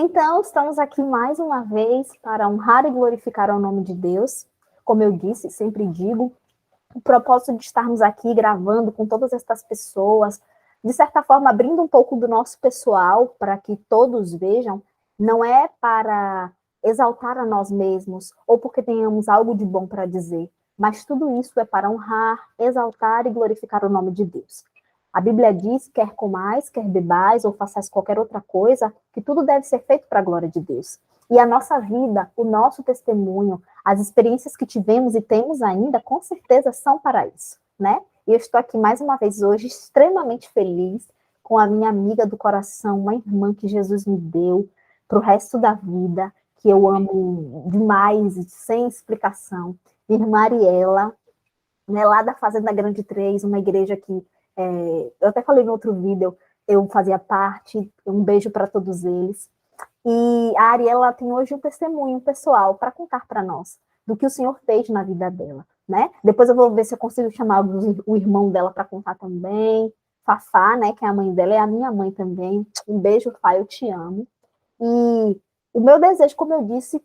Então, estamos aqui mais uma vez para honrar e glorificar o nome de Deus. Como eu disse, sempre digo, o propósito de estarmos aqui gravando com todas estas pessoas, de certa forma, abrindo um pouco do nosso pessoal para que todos vejam, não é para exaltar a nós mesmos ou porque tenhamos algo de bom para dizer, mas tudo isso é para honrar, exaltar e glorificar o nome de Deus. A Bíblia diz, quer comais, quer bebais, ou façais qualquer outra coisa, que tudo deve ser feito para a glória de Deus. E a nossa vida, o nosso testemunho, as experiências que tivemos e temos ainda, com certeza são para isso, né? E eu estou aqui mais uma vez hoje extremamente feliz com a minha amiga do coração, uma irmã que Jesus me deu para o resto da vida, que eu amo demais, sem explicação. Minha irmã Ariela, né, lá da Fazenda Grande 3, uma igreja que eu até falei no outro vídeo, eu fazia parte, um beijo para todos eles. E a Ariela tem hoje um testemunho pessoal para contar para nós do que o Senhor fez na vida dela, né? Depois eu vou ver se eu consigo chamar o irmão dela para contar também, Fafá, né, que é a mãe dela, é a minha mãe também. Um beijo, pai, eu te amo. E o meu desejo, como eu disse,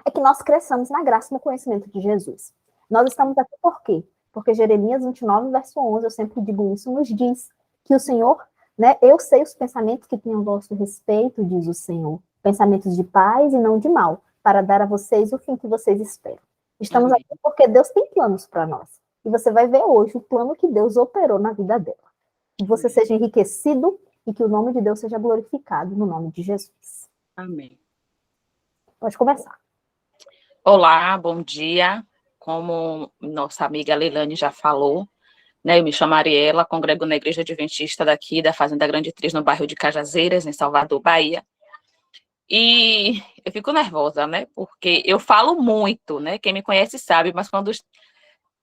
é que nós cresçamos na graça e no conhecimento de Jesus. Nós estamos aqui por quê? Porque Jeremias 29, verso 11, eu sempre digo isso, nos diz que o Senhor, né, eu sei os pensamentos que tenho a vosso respeito, diz o Senhor, pensamentos de paz e não de mal, para dar a vocês o fim que vocês esperam. Estamos aqui porque Deus tem planos para nós. E você vai ver hoje o plano que Deus operou na vida dela. Que você seja enriquecido e que o nome de Deus seja glorificado no nome de Jesus. Amém. Pode começar. Olá, bom dia. Como nossa amiga Leilane já falou, né, eu me chamo Ariela, congrego na Igreja Adventista daqui da Fazenda Grande 3, no bairro de Cajazeiras, em Salvador, Bahia. E eu fico nervosa, né, porque eu falo muito, né, quem me conhece sabe, mas quando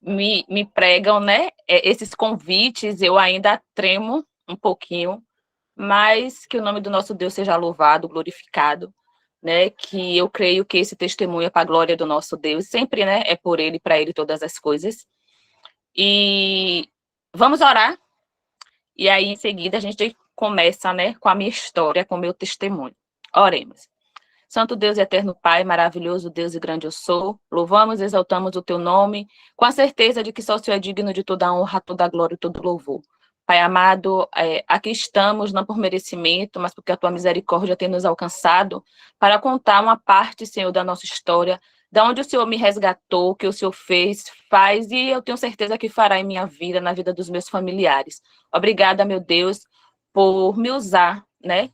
me pregam, né, esses convites, eu ainda tremo um pouquinho, mas que o nome do nosso Deus seja louvado, glorificado, né, que eu creio que esse testemunho é para a glória do nosso Deus, sempre, né, é por Ele, para Ele todas as coisas. E vamos orar, e aí em seguida a gente começa, né, com a minha história, com o meu testemunho. Oremos. Santo Deus e eterno Pai, maravilhoso Deus e grande eu sou, louvamos e exaltamos o teu nome, com a certeza de que só o Senhor é digno de toda a honra, toda a glória e todo o louvor. Pai amado, aqui estamos, não por merecimento, mas porque a tua misericórdia tem nos alcançado, para contar uma parte, Senhor, da nossa história, da onde o Senhor me resgatou, o que o Senhor fez, faz, e eu tenho certeza que fará em minha vida, na vida dos meus familiares. Obrigada, meu Deus, por me usar, né,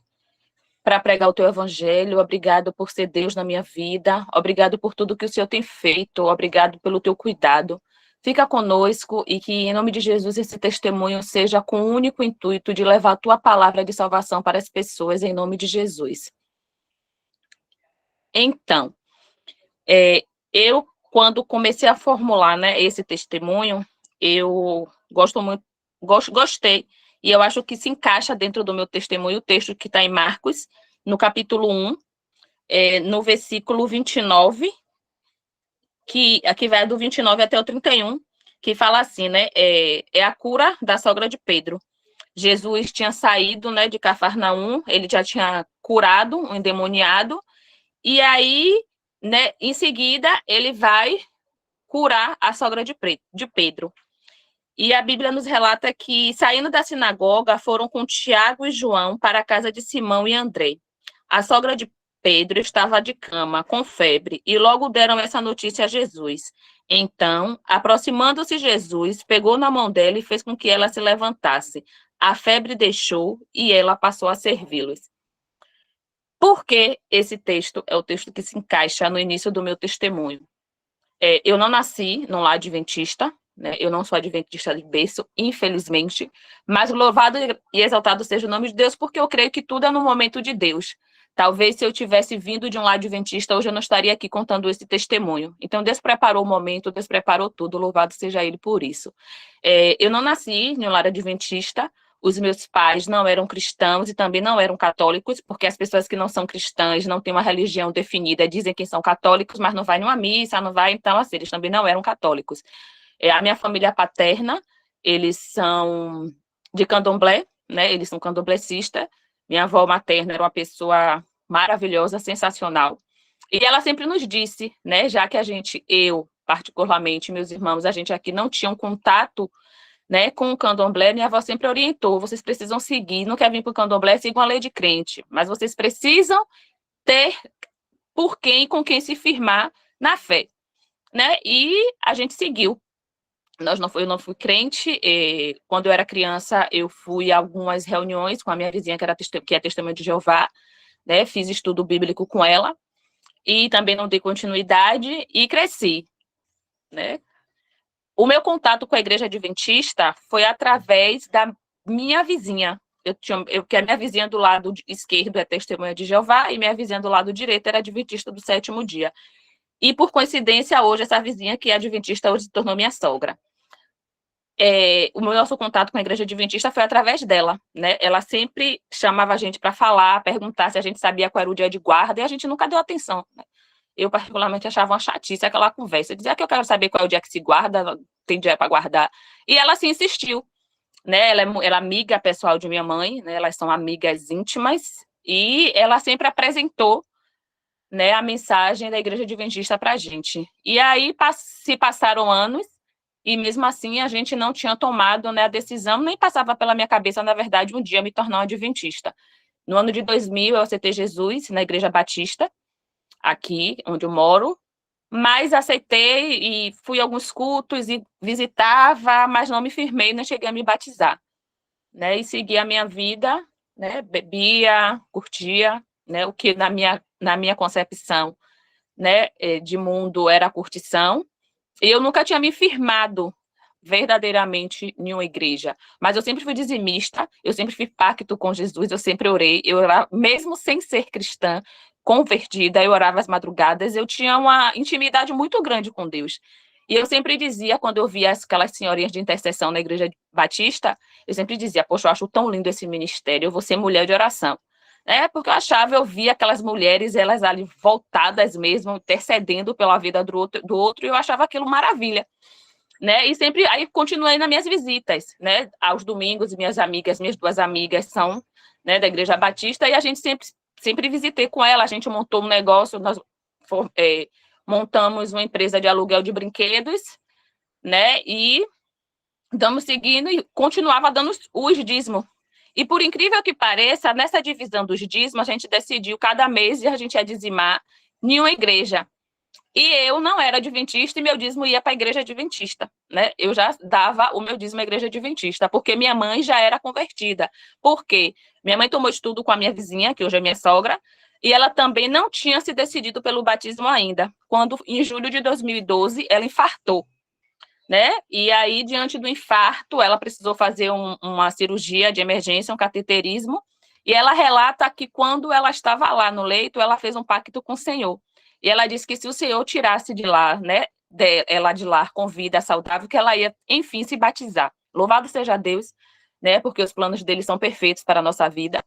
para pregar o teu evangelho. Obrigado por ser Deus na minha vida, obrigado por tudo que o Senhor tem feito, obrigado pelo teu cuidado. Fica conosco e que, em nome de Jesus, esse testemunho seja com o único intuito de levar a tua palavra de salvação para as pessoas, em nome de Jesus. Então, eu, quando comecei a formular, né, esse testemunho, eu gostei, e eu acho que se encaixa dentro do meu testemunho o texto que está em Marcos, no capítulo 1, no versículo 29, que aqui vai do 29 até o 31, que fala assim, né, é a cura da sogra de Pedro. Jesus tinha saído, né, de Cafarnaum, ele já tinha curado um endemoniado, e aí, né, em seguida, ele vai curar a sogra de Pedro. E a Bíblia nos relata que, saindo da sinagoga, foram com Tiago e João para a casa de Simão e André. A sogra de Pedro estava de cama, com febre, e logo deram essa notícia a Jesus. Então, aproximando-se Jesus, pegou na mão dela e fez com que ela se levantasse. A febre deixou e ela passou a servi-los. Por que esse texto é o texto que se encaixa no início do meu testemunho? Eu não nasci num lar adventista, né? Eu não sou adventista de berço, infelizmente, mas louvado e exaltado seja o nome de Deus, porque eu creio que tudo é no momento de Deus. Talvez se eu tivesse vindo de um lar adventista, hoje eu não estaria aqui contando esse testemunho. Então, Deus preparou o momento, Deus preparou tudo, louvado seja Ele por isso. Eu não nasci em um lar adventista, os meus pais não eram cristãos e também não eram católicos, porque as pessoas que não são cristãs, não têm uma religião definida, dizem que são católicos, mas não vai numa missa, não vai, então assim, eles também não eram católicos. A minha família paterna, eles são de candomblé, né? Eles são candomblecistas. Minha avó materna era uma pessoa maravilhosa, sensacional. E ela sempre nos disse, né, já que eu, particularmente, meus irmãos, a gente aqui não tinha um contato, né, com o candomblé, minha avó sempre orientou, vocês precisam seguir, não quer vir para o candomblé, sigam a lei de crente, mas vocês precisam ter por quem e com quem se firmar na fé, né, e a gente seguiu. Eu não fui crente, quando eu era criança, eu fui a algumas reuniões com a minha vizinha, que é testemunha de Jeová, né, fiz estudo bíblico com ela, e também não dei continuidade, e cresci, né. O meu contato com a igreja adventista foi através da minha vizinha. Que a minha vizinha do lado esquerdo é testemunha de Jeová e minha vizinha do lado direito era adventista do sétimo dia. E, por coincidência, hoje, essa vizinha que é adventista hoje se tornou minha sogra. O nosso contato com a igreja adventista foi através dela, né? Ela sempre chamava a gente para falar, perguntar se a gente sabia qual era o dia de guarda, e a gente nunca deu atenção, né? Eu, particularmente, achava uma chatice aquela conversa. Eu dizia que eu quero saber qual é o dia que se guarda, tem dia para guardar. E ela se insistiu, né? Ela é amiga pessoal de minha mãe, né? Elas são amigas íntimas, e ela sempre apresentou, né, a mensagem da igreja adventista para a gente. E aí se passaram anos, e mesmo assim a gente não tinha tomado, né, a decisão, nem passava pela minha cabeça, na verdade, um dia me tornar um adventista. No ano de 2000, eu aceitei Jesus na Igreja Batista, aqui onde eu moro, mas aceitei e fui a alguns cultos e visitava, mas não me firmei, não cheguei a me batizar, né, e segui a minha vida, né, bebia, curtia, né, o que na minha concepção, né, de mundo era a curtição. Eu nunca tinha me firmado verdadeiramente em uma igreja, mas eu sempre fui dizimista, eu sempre fiz pacto com Jesus, eu sempre orei, mesmo sem ser cristã, convertida, eu orava às madrugadas, eu tinha uma intimidade muito grande com Deus. E eu sempre dizia, quando eu via aquelas senhorinhas de intercessão na igreja batista, eu sempre dizia, poxa, eu acho tão lindo esse ministério, eu vou ser mulher de oração. Porque eu via aquelas mulheres, elas ali voltadas mesmo, intercedendo pela vida do outro, e eu achava aquilo maravilha, né? E sempre, aí continuei nas minhas visitas, né? Aos domingos, minhas duas amigas são, né, da Igreja Batista, e a gente sempre visitei com ela, a gente montou um negócio, nós montamos uma empresa de aluguel de brinquedos, né? E estamos seguindo e continuava dando os dízimos. E, por incrível que pareça, nessa divisão dos dízimos, a gente decidiu cada mês a gente ia dizimar em uma igreja. E eu não era adventista e meu dízimo ia para a igreja adventista, né? Eu já dava o meu dízimo à igreja adventista, porque minha mãe já era convertida. Por quê? Minha mãe tomou estudo com a minha vizinha, que hoje é minha sogra, e ela também não tinha se decidido pelo batismo ainda. Quando, em julho de 2012, ela infartou, né? E aí, diante do infarto, ela precisou fazer uma cirurgia de emergência, um cateterismo, e ela relata que quando ela estava lá no leito, ela fez um pacto com o Senhor. E ela disse que se o Senhor tirasse de lá, né, ela de lá com vida saudável, que ela ia, enfim, se batizar. Louvado seja Deus, né, porque os planos dele são perfeitos para a nossa vida.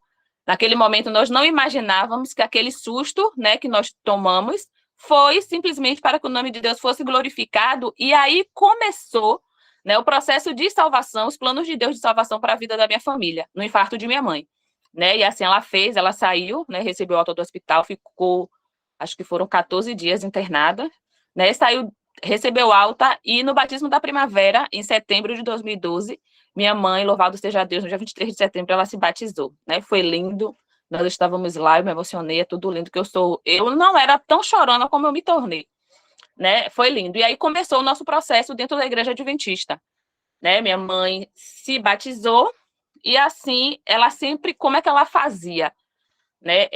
Naquele momento, nós não imaginávamos que aquele susto, né, que nós tomamos foi simplesmente para que o nome de Deus fosse glorificado, e aí começou, né, o processo de salvação, os planos de Deus de salvação para a vida da minha família, no infarto de minha mãe, né, e assim ela saiu, né, recebeu alta do hospital, ficou, acho que foram 14 dias internada, né, saiu, recebeu alta, e no batismo da primavera, em setembro de 2012, minha mãe, louvado seja Deus, no dia 23 de setembro, ela se batizou, né, foi lindo. Nós estávamos lá, eu me emocionei, é tudo lindo que eu não era tão chorona como eu me tornei, né? Foi lindo. E aí começou o nosso processo dentro da igreja adventista, né? Minha mãe se batizou e assim, ela sempre, como é que ela fazia, né?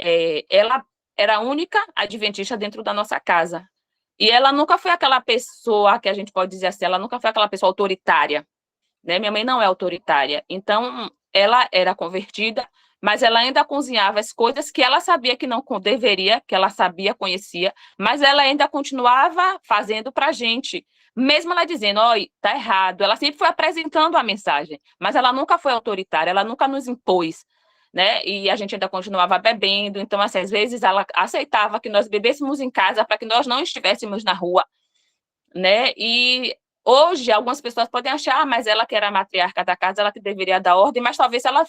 Ela era a única adventista dentro da nossa casa. E ela nunca foi aquela pessoa que a gente pode dizer assim, ela nunca foi aquela pessoa autoritária, né? Minha mãe não é autoritária. Então, ela era convertida, mas ela ainda cozinhava as coisas que ela sabia que não deveria, que ela sabia, conhecia, mas ela ainda continuava fazendo para a gente, mesmo ela dizendo, oi, tá errado, ela sempre foi apresentando a mensagem, mas ela nunca foi autoritária, ela nunca nos impôs, né, e a gente ainda continuava bebendo, então, assim, às vezes ela aceitava que nós bebêssemos em casa para que nós não estivéssemos na rua, né, e Hoje, algumas pessoas podem achar, mas ela que era a matriarca da casa, ela que deveria dar ordem, mas talvez se ela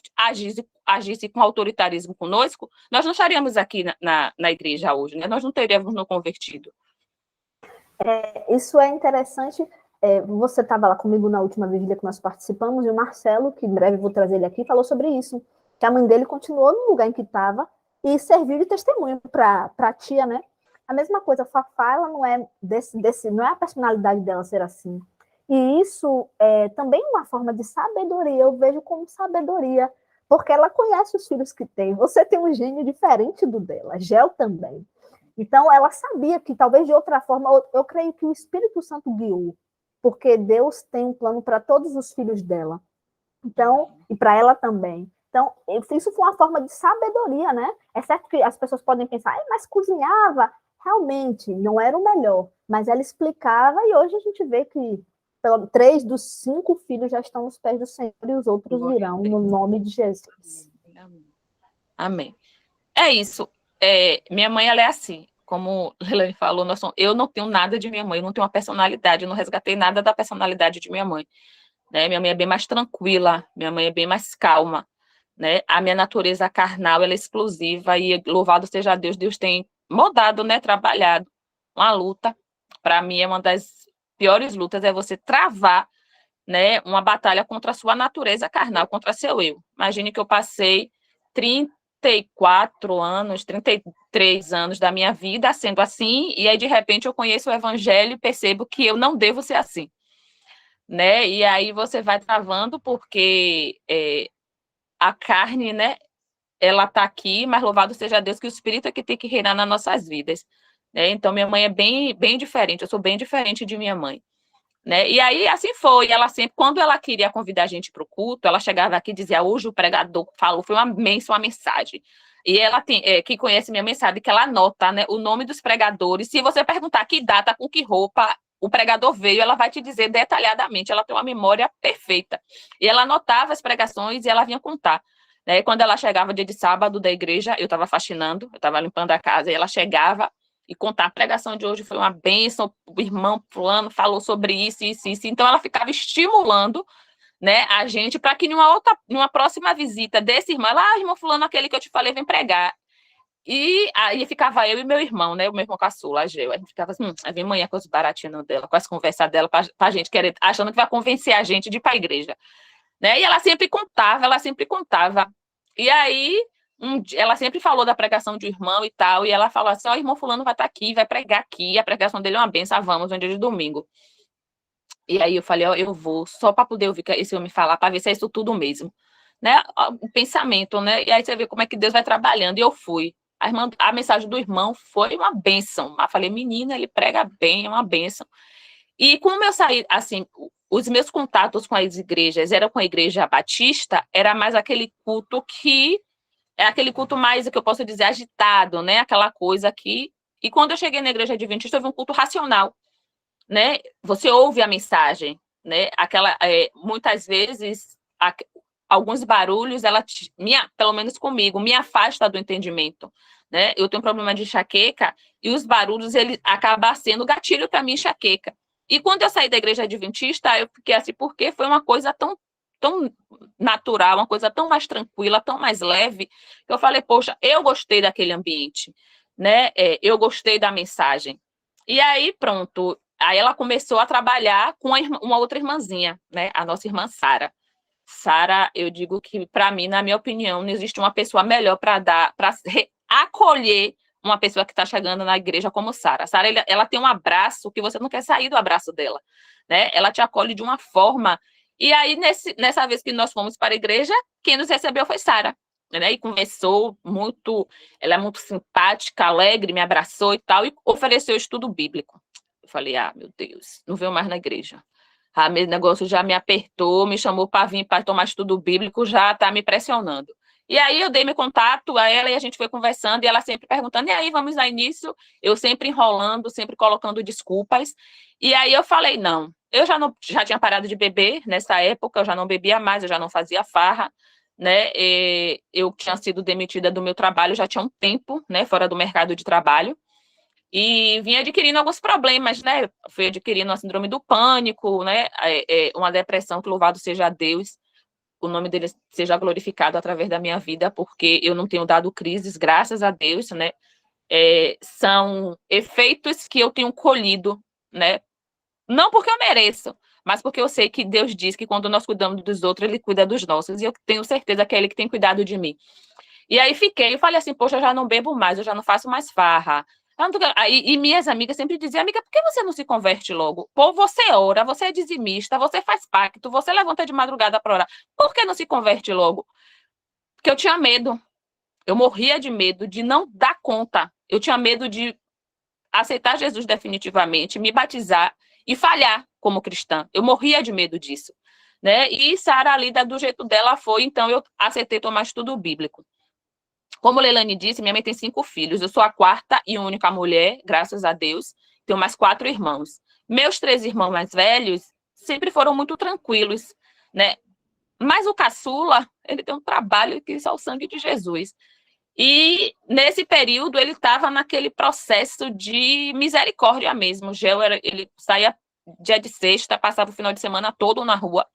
agisse com autoritarismo conosco, nós não estaríamos aqui na igreja hoje, né? Nós não teríamos nos convertido. Isso é interessante. Você estava lá comigo na última vigília que nós participamos, e o Marcelo, que em breve vou trazer ele aqui, falou sobre isso, que a mãe dele continuou no lugar em que estava e serviu de testemunho para a tia, né? A mesma coisa, a Fafá, ela não é não é a personalidade dela ser assim. E isso é também uma forma de sabedoria, eu vejo como sabedoria, porque ela conhece os filhos que tem. Você tem um gênio diferente do dela, Gel também. Então, ela sabia que talvez de outra forma, eu creio que o Espírito Santo guiou, porque Deus tem um plano para todos os filhos dela. Então, e para ela também. Então, isso foi uma forma de sabedoria, né? É certo que as pessoas podem pensar, mas cozinhava. Realmente, não era o melhor, mas ela explicava, e hoje a gente vê que 3 dos 5 filhos já estão nos pés do Senhor e os outros virão, no nome de Jesus. Amém. É isso. Minha mãe, ela é assim, como Leilani falou, eu não tenho nada de minha mãe, eu não tenho uma personalidade, eu não resgatei nada da personalidade de minha mãe. Né? Minha mãe é bem mais tranquila, minha mãe é bem mais calma. Né? A minha natureza carnal, ela é explosiva, e louvado seja Deus, Deus tem moldado, né, trabalhado. Uma luta, para mim, é uma das piores lutas, é você travar, né, uma batalha contra a sua natureza carnal, contra seu eu. Imagine que eu passei 34 anos, 33 anos da minha vida sendo assim, e aí, de repente, eu conheço o evangelho e percebo que eu não devo ser assim. Né? E aí você vai travando, porque a carne, né, ela está aqui, mas louvado seja Deus que o Espírito é que tem que reinar nas nossas vidas. Né? Então, minha mãe é bem diferente, eu sou bem diferente de minha mãe. Né? E aí, assim foi, ela sempre, quando ela queria convidar a gente para o culto, ela chegava aqui e dizia, hoje o pregador falou, foi uma mensagem. E ela tem, quem conhece minha mãe sabe que ela anota, né, o nome dos pregadores. Se você perguntar que data, com que roupa o pregador veio, ela vai te dizer detalhadamente, ela tem uma memória perfeita. E ela anotava as pregações e ela vinha contar. Né? Quando ela chegava dia de sábado da igreja, eu estava faxinando, eu estava limpando a casa, e ela chegava e contar, a pregação de hoje foi uma bênção, o irmão fulano falou sobre isso, isso, isso. Então, ela ficava estimulando, né, a gente para que numa próxima visita desse irmão, irmão fulano, aquele que eu te falei, vem pregar. E aí ficava eu e meu irmão, né, o meu irmão caçula, a Geu. A gente ficava assim, aí vem manhã com os baratinhos dela, com as conversas dela, pra gente querer, achando que vai convencer a gente de ir para a igreja. Né? E ela sempre contava. E aí, ela sempre falou da pregação de irmão e tal, e ela falou assim, o irmão fulano vai estar aqui, vai pregar aqui, a pregação dele é uma benção, vamos, um dia de domingo. E aí eu falei, eu vou, só para poder ouvir esse homem falar, para ver se é isso tudo mesmo. Né? O pensamento, né? E aí você vê como é que Deus vai trabalhando, e eu fui. A mensagem do irmão foi uma benção. Eu falei, menina, ele prega bem, é uma benção. E como eu saí, assim, os meus contatos com as igrejas eram com a igreja batista, era mais aquele culto que é aquele culto mais, que eu posso dizer, agitado, né? Aquela coisa que... E quando eu cheguei na igreja adventista, houve um culto racional, né? Você ouve a mensagem, né? Muitas vezes, alguns barulhos, pelo menos comigo, me afasta do entendimento, né? Eu tenho um problema de enxaqueca, e os barulhos, ele acabam sendo gatilho para minha enxaqueca. E quando eu saí da igreja adventista, eu fiquei assim, porque foi uma coisa tão natural, uma coisa tão mais tranquila, tão mais leve, que eu falei, poxa, eu gostei daquele ambiente, né? Eu gostei da mensagem. E aí, pronto, aí ela começou a trabalhar com uma outra irmãzinha, né? A nossa irmã Sara. Sara, eu digo que, para mim, na minha opinião, não existe uma pessoa melhor para acolher uma pessoa que está chegando na igreja como Sara. Sara, ela tem um abraço que você não quer sair do abraço dela, né? Ela te acolhe de uma forma. E aí, nessa vez que nós fomos para a igreja, quem nos recebeu foi Sara, né? E conversou muito, ela é muito simpática, alegre, me abraçou e tal, e ofereceu estudo bíblico. Eu falei, meu Deus, não veio mais na igreja. Meu negócio já me apertou, me chamou para vir para tomar estudo bíblico, já está me pressionando. E aí eu dei meu contato a ela e a gente foi conversando, e ela sempre perguntando, e aí, vamos dar início? Eu sempre enrolando, sempre colocando desculpas. E aí eu falei, não, eu já tinha parado de beber nessa época, eu já não bebia mais, eu já não fazia farra, né? Eu tinha sido demitida do meu trabalho, já tinha um tempo, né, fora do mercado de trabalho. e vim adquirindo alguns problemas, né? Fui adquirindo a síndrome do pânico, né? Uma depressão, que louvado seja Deus, o nome dele seja glorificado através da minha vida, porque eu não tenho dado crises, graças a Deus, né? São efeitos que eu tenho colhido, né? Não porque eu mereço, mas porque eu sei que Deus diz que quando nós cuidamos dos outros, Ele cuida dos nossos, e eu tenho certeza que é Ele que tem cuidado de mim. E aí eu falei assim, poxa, eu já não bebo mais, eu já não faço mais farra. E minhas amigas sempre diziam, amiga, por que você não se converte logo? Pô, você ora, você é dizimista, você faz pacto, você levanta de madrugada para orar. Por que não se converte logo? Porque eu tinha medo. Eu morria de medo de não dar conta. Eu tinha medo de aceitar Jesus definitivamente, me batizar e falhar como cristã. Eu morria de medo disso, né? E Sara, ali, do jeito dela, foi, então eu aceitei tomar estudo bíblico. Como Leilani disse, minha mãe tem 5 filhos. Eu sou a quarta e única mulher, graças a Deus. Tenho mais 4 irmãos. Meus 3 irmãos mais velhos sempre foram muito tranquilos, né? Mas o caçula, ele tem um trabalho que é o sangue de Jesus. E nesse período ele estava naquele processo de misericórdia mesmo. Ele saía dia de sexta, passava o final de semana todo na rua.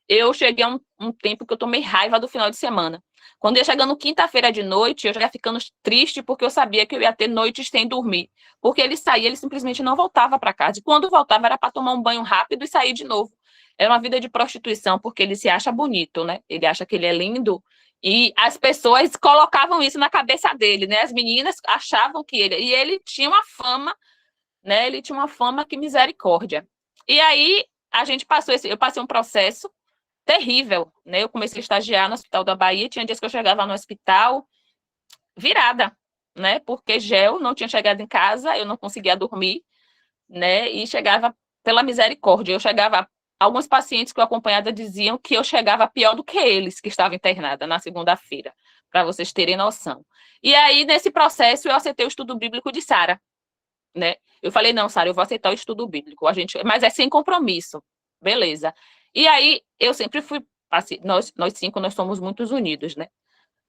Eu cheguei a um tempo que eu tomei raiva do final de semana. Quando ia chegando quinta-feira de noite, eu já ia ficando triste porque eu sabia que eu ia ter noites sem dormir. Porque ele saía, ele simplesmente não voltava para casa. E quando voltava era para tomar um banho rápido e sair de novo. Era uma vida de prostituição, porque ele se acha bonito, né? Ele acha que ele é lindo. E as pessoas colocavam isso na cabeça dele, né? As meninas achavam que ele... E ele tinha uma fama, né? Ele tinha uma fama que misericórdia. E aí, eu passei um processo terrível, né? Eu comecei a estagiar no Hospital da Bahia, tinha dias que eu chegava no hospital virada, né? Porque gel não tinha chegado em casa, eu não conseguia dormir, né? E chegava pela misericórdia. Alguns pacientes que eu acompanhada diziam que eu chegava pior do que eles, que estavam internada na segunda-feira, para vocês terem noção. E aí, nesse processo, eu aceitei o estudo bíblico de Sara, né? Eu falei, não, Sara, eu vou aceitar o estudo bíblico, mas é sem compromisso. Beleza. E aí, eu sempre fui, assim, nós 5, nós somos muito unidos, né?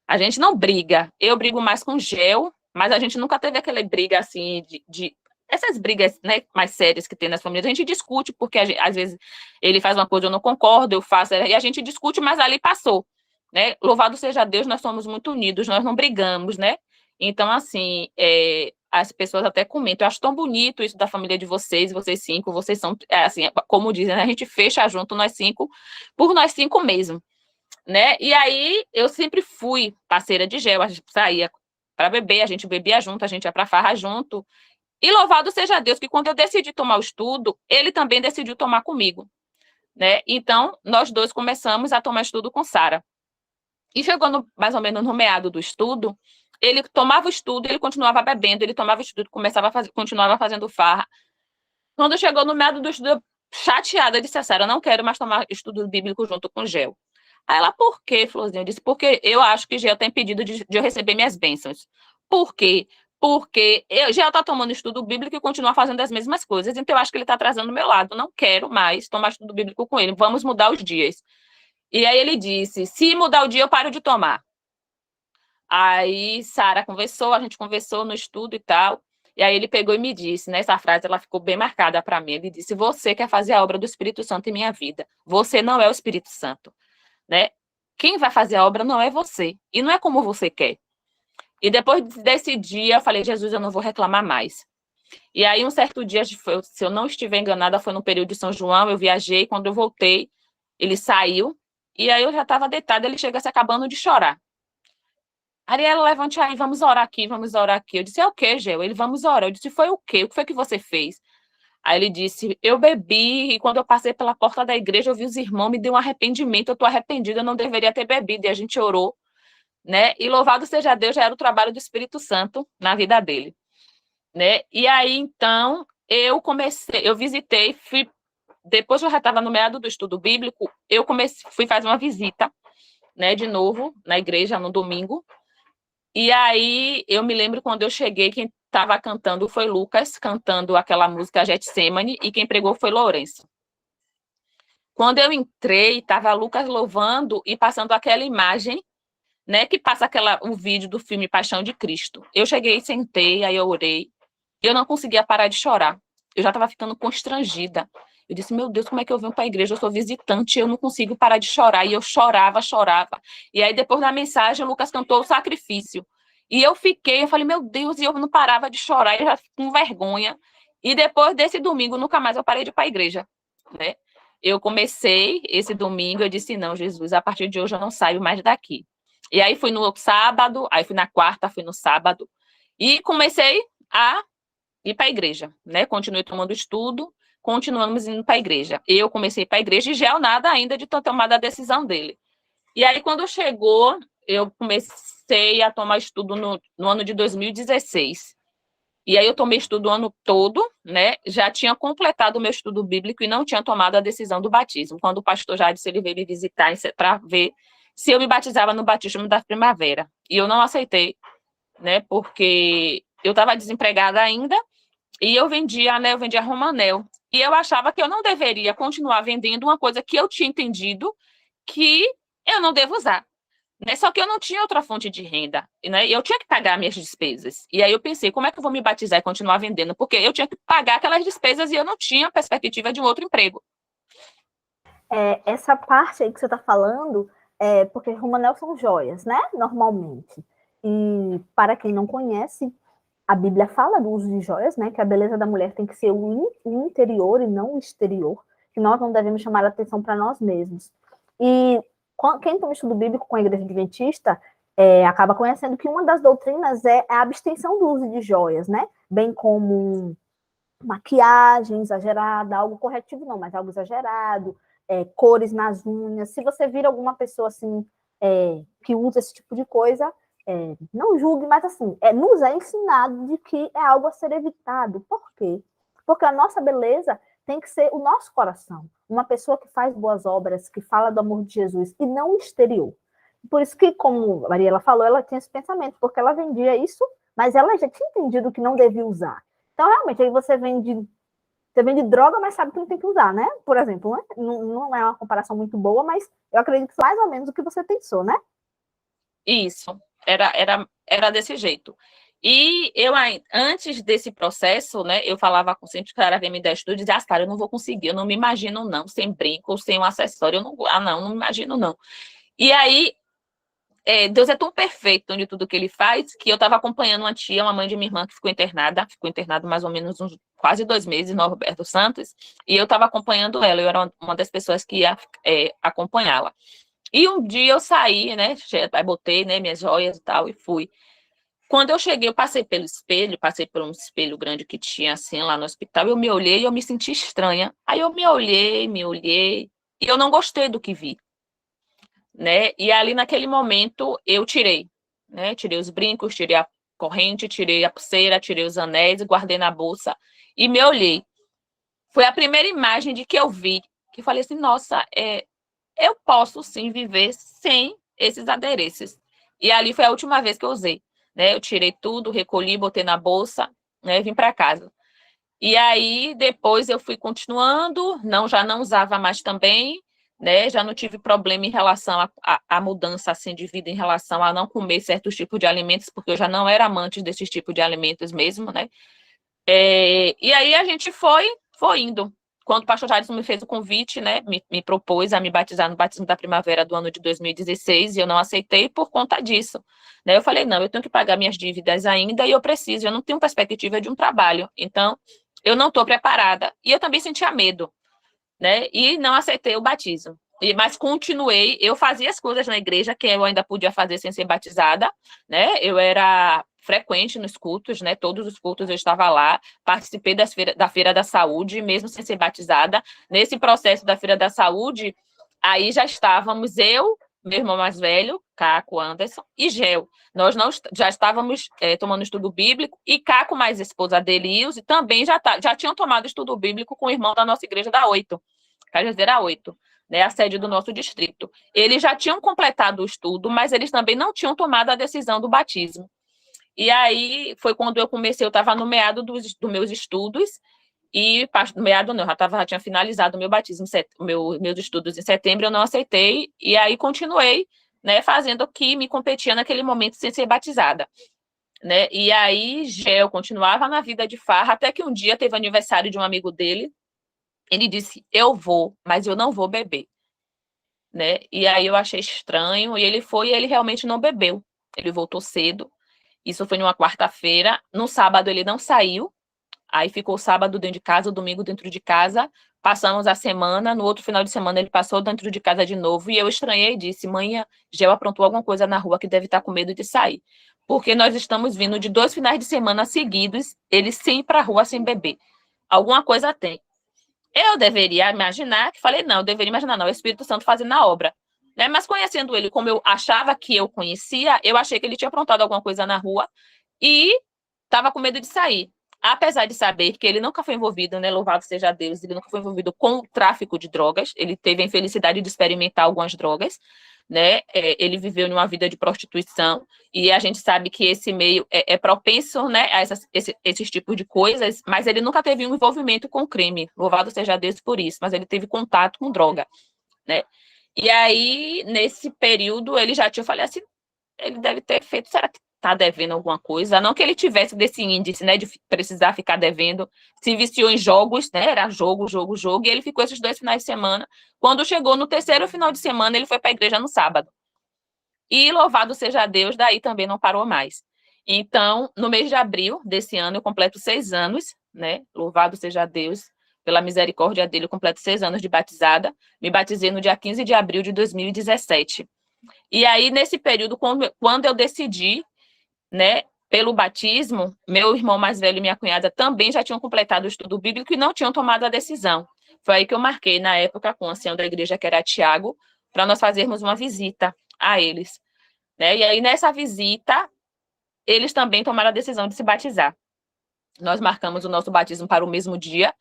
A gente não briga. Eu brigo mais com Gel, mas a gente nunca teve aquela briga, assim, essas brigas, né, mais sérias que tem nas famílias. A gente discute, porque às vezes ele faz uma coisa, eu não concordo, eu faço, e a gente discute, mas ali passou, né? Louvado seja Deus, nós somos muito unidos, nós não brigamos, né? Então, assim, as pessoas até comentam, eu acho tão bonito isso da família de vocês 5, vocês são, assim, como dizem, a gente fecha junto nós 5, por nós 5 mesmo, né? E aí, eu sempre fui parceira de Gel, a gente saía para beber, a gente bebia junto, a gente ia para farra junto, e louvado seja Deus que quando eu decidi tomar o estudo, ele também decidiu tomar comigo, né? Então, nós dois começamos a tomar estudo com Sara. E chegou mais ou menos no meado do estudo, ele tomava o estudo, ele continuava bebendo, ele tomava o estudo, continuava fazendo farra. Quando chegou no meado do estudo, chateada, disse a Sara, eu não quero mais tomar estudo bíblico junto com Gel. Aí ela, por quê, Florzinha? Eu disse, porque eu acho que Gel está impedido de eu receber minhas bênçãos. Por quê? Porque Gel está tomando estudo bíblico e continua fazendo as mesmas coisas, então eu acho que ele está atrasando o meu lado, não quero mais tomar estudo bíblico com ele, vamos mudar os dias. E aí ele disse, se mudar o dia, eu paro de tomar. Aí Sara conversou, a gente conversou no estudo e tal, e aí ele pegou e me disse, né, essa frase ela ficou bem marcada para mim, ele disse, você quer fazer a obra do Espírito Santo em minha vida, você não é o Espírito Santo, né? Quem vai fazer a obra não é você, e não é como você quer. E depois desse dia, eu falei, Jesus, eu não vou reclamar mais. E aí, um certo dia, se eu não estiver enganada, foi no período de São João, eu viajei, quando eu voltei, ele saiu, e aí eu já estava deitada, ele chega se acabando de chorar. Ariela, levante aí, vamos orar aqui, vamos orar aqui. Eu disse, é o quê, Gel? Ele, vamos orar. Eu disse, foi o quê? O que foi que você fez? Aí ele disse, eu bebi, e quando eu passei pela porta da igreja, eu vi os irmãos, me deu um arrependimento, eu estou arrependida, eu não deveria ter bebido. E a gente orou, né? E louvado seja Deus, já era o trabalho do Espírito Santo na vida dele, né? E aí, então, eu visitei, depois que eu já estava no meado do estudo bíblico, fui fazer uma visita, né, de novo, na igreja, no domingo. E aí, eu me lembro quando eu cheguei, quem estava cantando foi Lucas, cantando aquela música Getsemane, e quem pregou foi Lourenço. Quando eu entrei, estava Lucas louvando e passando aquela imagem, né, que passa o vídeo do filme Paixão de Cristo. Eu cheguei, sentei, aí eu orei, Eu não conseguia parar de chorar. Eu já estava ficando constrangida. Eu disse, meu Deus, como é que eu venho para a igreja? Eu sou visitante, eu não consigo parar de chorar. E eu chorava, chorava. E aí, depois da mensagem, o Lucas cantou o sacrifício. E eu falei, meu Deus, e eu não parava de chorar, eu já fiquei com vergonha. E depois desse domingo, nunca mais eu parei de ir para a igreja, né? Eu comecei esse domingo, eu disse, não, Jesus, a partir de hoje eu não saio mais daqui. E aí fui no sábado, aí fui na quarta, fui no sábado, e comecei a ir para a igreja, né? Continuei tomando estudo, continuamos indo para a igreja. Eu comecei para a igreja e Gel nada ainda de ter tomado a decisão dele. E aí, quando chegou, eu comecei a tomar estudo no ano de 2016. E aí eu tomei estudo o ano todo, né? Já tinha completado o meu estudo bíblico e não tinha tomado a decisão do batismo. Quando o pastor Jadson, ele veio me visitar para ver se eu me batizava no batismo da primavera. E eu não aceitei, né? Porque eu estava desempregada ainda e eu vendia, né? Eu vendia Romanel. E eu achava que eu não deveria continuar vendendo uma coisa que eu tinha entendido que eu não devo usar. Né? Só que eu não tinha outra fonte de renda, né? Eu tinha que pagar minhas despesas. E aí eu pensei, como é que eu vou me batizar e continuar vendendo? Porque eu tinha que pagar aquelas despesas e eu não tinha perspectiva de um outro emprego. Essa parte aí que você está falando, porque Romanel são joias, né? Normalmente. E para quem não conhece, a Bíblia fala do uso de joias, né? Que a beleza da mulher tem que ser o interior e não o exterior, que nós não devemos chamar a atenção para nós mesmos. E quem toma estudo bíblico com a igreja adventista acaba conhecendo que uma das doutrinas é a abstenção do uso de joias, né? Bem como maquiagem exagerada, algo corretivo não, mas algo exagerado, cores nas unhas. Se você vir alguma pessoa assim que usa esse tipo de coisa, não julgue, mas assim, nos é ensinado de que é algo a ser evitado. Por quê? Porque a nossa beleza tem que ser o nosso coração. Uma pessoa que faz boas obras, que fala do amor de Jesus, e não o exterior. Por isso que, como a Mariela falou, ela tinha esse pensamento, porque ela vendia isso, mas ela já tinha entendido que não devia usar. Então, realmente, aí você vende droga, mas sabe que não tem que usar, né? Por exemplo, né? Não é uma comparação muito boa, mas eu acredito que mais ou menos o que você pensou, né? Isso, era desse jeito. E eu, antes desse processo, né, eu falava com sempre que ela vinha me dar estudo, dizia, cara, eu não vou conseguir, eu não me imagino não, sem brinco, sem um acessório, eu não, não me imagino não. E aí, Deus é tão perfeito de tudo que ele faz, que eu estava acompanhando uma tia, uma mãe de minha irmã, que ficou internada mais ou menos quase 2 meses, no Roberto Santos, e eu estava acompanhando ela, eu era uma das pessoas que ia acompanhá-la. E um dia eu saí, né, botei, né, minhas joias e tal, e fui. Quando eu cheguei, eu passei por um espelho grande que tinha, assim, lá no hospital, eu me olhei e eu me senti estranha. Aí eu me olhei, e eu não gostei do que vi, né? E ali, naquele momento, eu tirei, né? Tirei os brincos, tirei a corrente, tirei a pulseira, tirei os anéis, guardei na bolsa e me olhei. Foi a primeira imagem de que eu vi, que eu falei assim, nossa, eu posso sim viver sem esses adereços. E ali foi a última vez que eu usei, né? Eu tirei tudo, recolhi, botei na bolsa, né? E vim para casa. E aí depois eu fui continuando, já não usava mais também, né? Já não tive problema em relação à mudança assim de vida, em relação a não comer certos tipos de alimentos, porque eu já não era amante desses tipos de alimentos mesmo, né? E aí a gente foi indo. Quando o pastor Jadson me fez o convite, né, me propôs a me batizar no batismo da primavera do ano de 2016, e eu não aceitei por conta disso. Né? Eu falei, não, eu tenho que pagar minhas dívidas ainda e eu não tenho perspectiva de um trabalho. Então, eu não estou preparada. E eu também sentia medo, né? E não aceitei o batismo. Mas continuei, eu fazia as coisas na igreja que eu ainda podia fazer sem ser batizada, né? Eu era frequente nos cultos, né? Todos os cultos eu estava lá, participei da Feira da Saúde, mesmo sem ser batizada. Nesse processo da Feira da Saúde, aí já estávamos eu, meu irmão mais velho, Caco Anderson, e Gel. Nós não, já estávamos tomando estudo bíblico, e Caco, mais a esposa dele, Ilse, também já tinham tomado estudo bíblico com o irmão da nossa igreja da 8, Cajazeira 8, né, a sede do nosso distrito. Eles já tinham completado o estudo, mas eles também não tinham tomado a decisão do batismo. E aí foi quando eu comecei, eu estava no meado dos meus estudos, e no meado não, já tinha finalizado o meu batismo, meus estudos em setembro, eu não aceitei, e aí continuei, né, fazendo o que me competia naquele momento sem ser batizada. né? E aí, Gel continuava na vida de farra, até que um dia teve aniversário de um amigo dele. Ele disse: eu vou, mas eu não vou beber, né? E aí eu achei estranho, e ele foi e ele realmente não bebeu. Ele voltou cedo. Isso foi numa quarta-feira. No sábado ele não saiu. Aí ficou o sábado dentro de casa, o domingo dentro de casa. Passamos a semana. No outro final de semana ele passou dentro de casa de novo. E eu estranhei e disse: mãe, Gel aprontou alguma coisa na rua que deve estar com medo de sair. Porque nós estamos vindo de 2 finais de semana seguidos, ele sem ir para a rua sem beber. Alguma coisa tem. Eu deveria imaginar, que falei, não, eu deveria imaginar, não, o Espírito Santo fazendo a obra. Né? Mas conhecendo ele como eu achava que eu conhecia, eu achei que ele tinha aprontado alguma coisa na rua e estava com medo de sair. Apesar de saber que ele nunca foi envolvido, né, louvado seja Deus, ele nunca foi envolvido com o tráfico de drogas, ele teve a infelicidade de experimentar algumas drogas, né, ele viveu em uma vida de prostituição, e a gente sabe que esse meio é propenso, né, a esses tipos de coisas, mas ele nunca teve um envolvimento com crime, louvado seja Deus por isso, mas ele teve contato com droga, né. E aí, nesse período, ele já tinha, eu falei assim, ele deve ter feito, será que está devendo alguma coisa? Não que ele tivesse desse índice, né, de precisar ficar devendo, se viciou em jogos, né, era jogo, jogo, jogo, e ele ficou esses 2 finais de semana. Quando chegou no terceiro final de semana, ele foi para a igreja no sábado. E louvado seja Deus, daí também não parou mais. Então, no mês de abril desse ano, eu completo 6 anos, né, louvado seja Deus, pela misericórdia dele, eu completo 6 anos de batizada, me batizei no dia 15 de abril de 2017. E aí, nesse período, quando eu decidi, né, pelo batismo, meu irmão mais velho e minha cunhada também já tinham completado o estudo bíblico e não tinham tomado a decisão. Foi aí que eu marquei, na época, com o ancião da igreja, que era Tiago, para nós fazermos uma visita a eles. Né? E aí, nessa visita, eles também tomaram a decisão de se batizar. Nós marcamos o nosso batismo para o mesmo dia,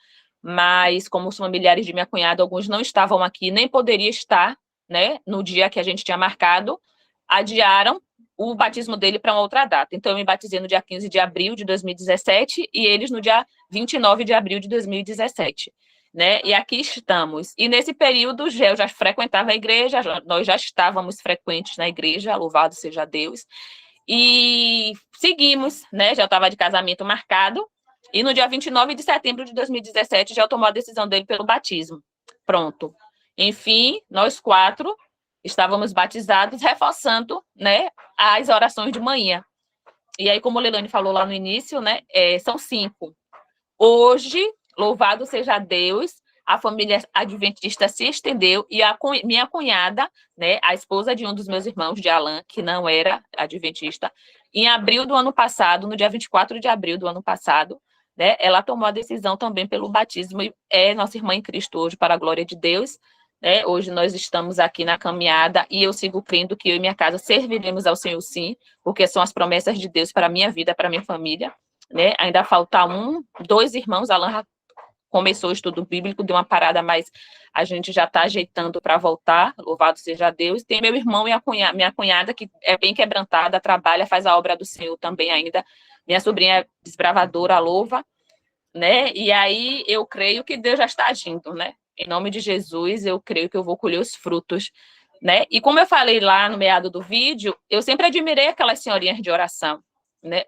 mas como os familiares de minha cunhada, alguns não estavam aqui, nem poderiam estar, né, no dia que a gente tinha marcado, adiaram o batismo dele para uma outra data. Então, eu me batizei no dia 15 de abril de 2017 e eles no dia 29 de abril de 2017. Né? E aqui estamos. E nesse período, eu já frequentava a igreja, nós já estávamos frequentes na igreja, louvado seja Deus. E seguimos, né? Já estava de casamento marcado. E no dia 29 de setembro de 2017 já tomou a decisão dele pelo batismo. Pronto. Enfim, nós 4 estávamos batizados, reforçando, né, as orações de manhã. E aí, como a Leilane falou lá no início, né, são 5. Hoje, louvado seja Deus, a família adventista se estendeu e minha cunhada, né, a esposa de um dos meus irmãos, de Alan, que não era adventista, em abril do ano passado, no dia 24 de abril do ano passado, né, ela tomou a decisão também pelo batismo e é nossa irmã em Cristo hoje, para a glória de Deus. Né? Hoje nós estamos aqui na caminhada e eu sigo crendo que eu e minha casa serviremos ao Senhor sim, porque são as promessas de Deus para a minha vida, para a minha família. Né? Ainda falta 2 irmãos, Alan já começou o estudo bíblico, deu uma parada, mas a gente já está ajeitando para voltar, louvado seja Deus. Tem meu irmão e minha cunhada, que é bem quebrantada, trabalha, faz a obra do Senhor também ainda. Minha sobrinha é desbravadora, louva, né? E aí eu creio que Deus já está agindo, né? Em nome de Jesus, eu creio que eu vou colher os frutos, né? E como eu falei lá no meado do vídeo, eu sempre admirei aquelas senhorinhas de oração, né?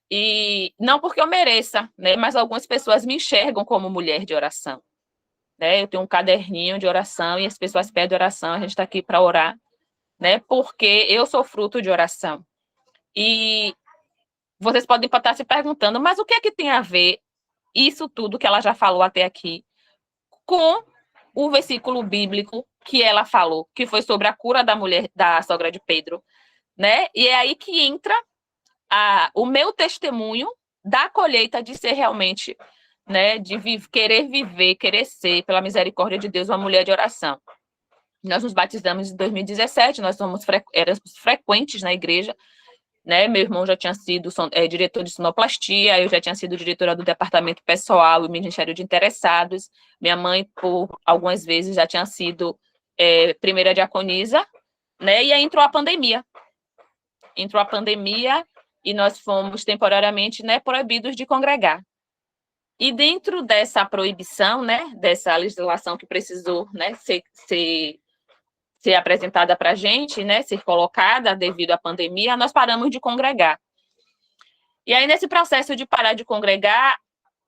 E não porque eu mereça, né? Mas algumas pessoas me enxergam como mulher de oração, né? Eu tenho um caderninho de oração e as pessoas pedem oração, a gente está aqui para orar, né? Porque eu sou fruto de oração. E vocês podem estar se perguntando, mas o que é que tem a ver isso tudo que ela já falou até aqui com o versículo bíblico que ela falou, que foi sobre a cura da mulher, da sogra de Pedro, né? E é aí que entra o meu testemunho da colheita de ser realmente, né, de querer viver, querer ser, pela misericórdia de Deus, uma mulher de oração. Nós nos batizamos em 2017, nós éramos frequentes na igreja, né? Meu irmão já tinha sido diretor de sonoplastia, eu já tinha sido diretora do departamento pessoal e Ministério de Interessados. Minha mãe, por algumas vezes, já tinha sido primeira diaconisa, né? E aí entrou a pandemia. E nós fomos temporariamente, né, proibidos de congregar. E dentro dessa proibição, né, dessa legislação que precisou, né, ser apresentada para a gente, né, ser colocada devido à pandemia, nós paramos de congregar. E aí, nesse processo de parar de congregar,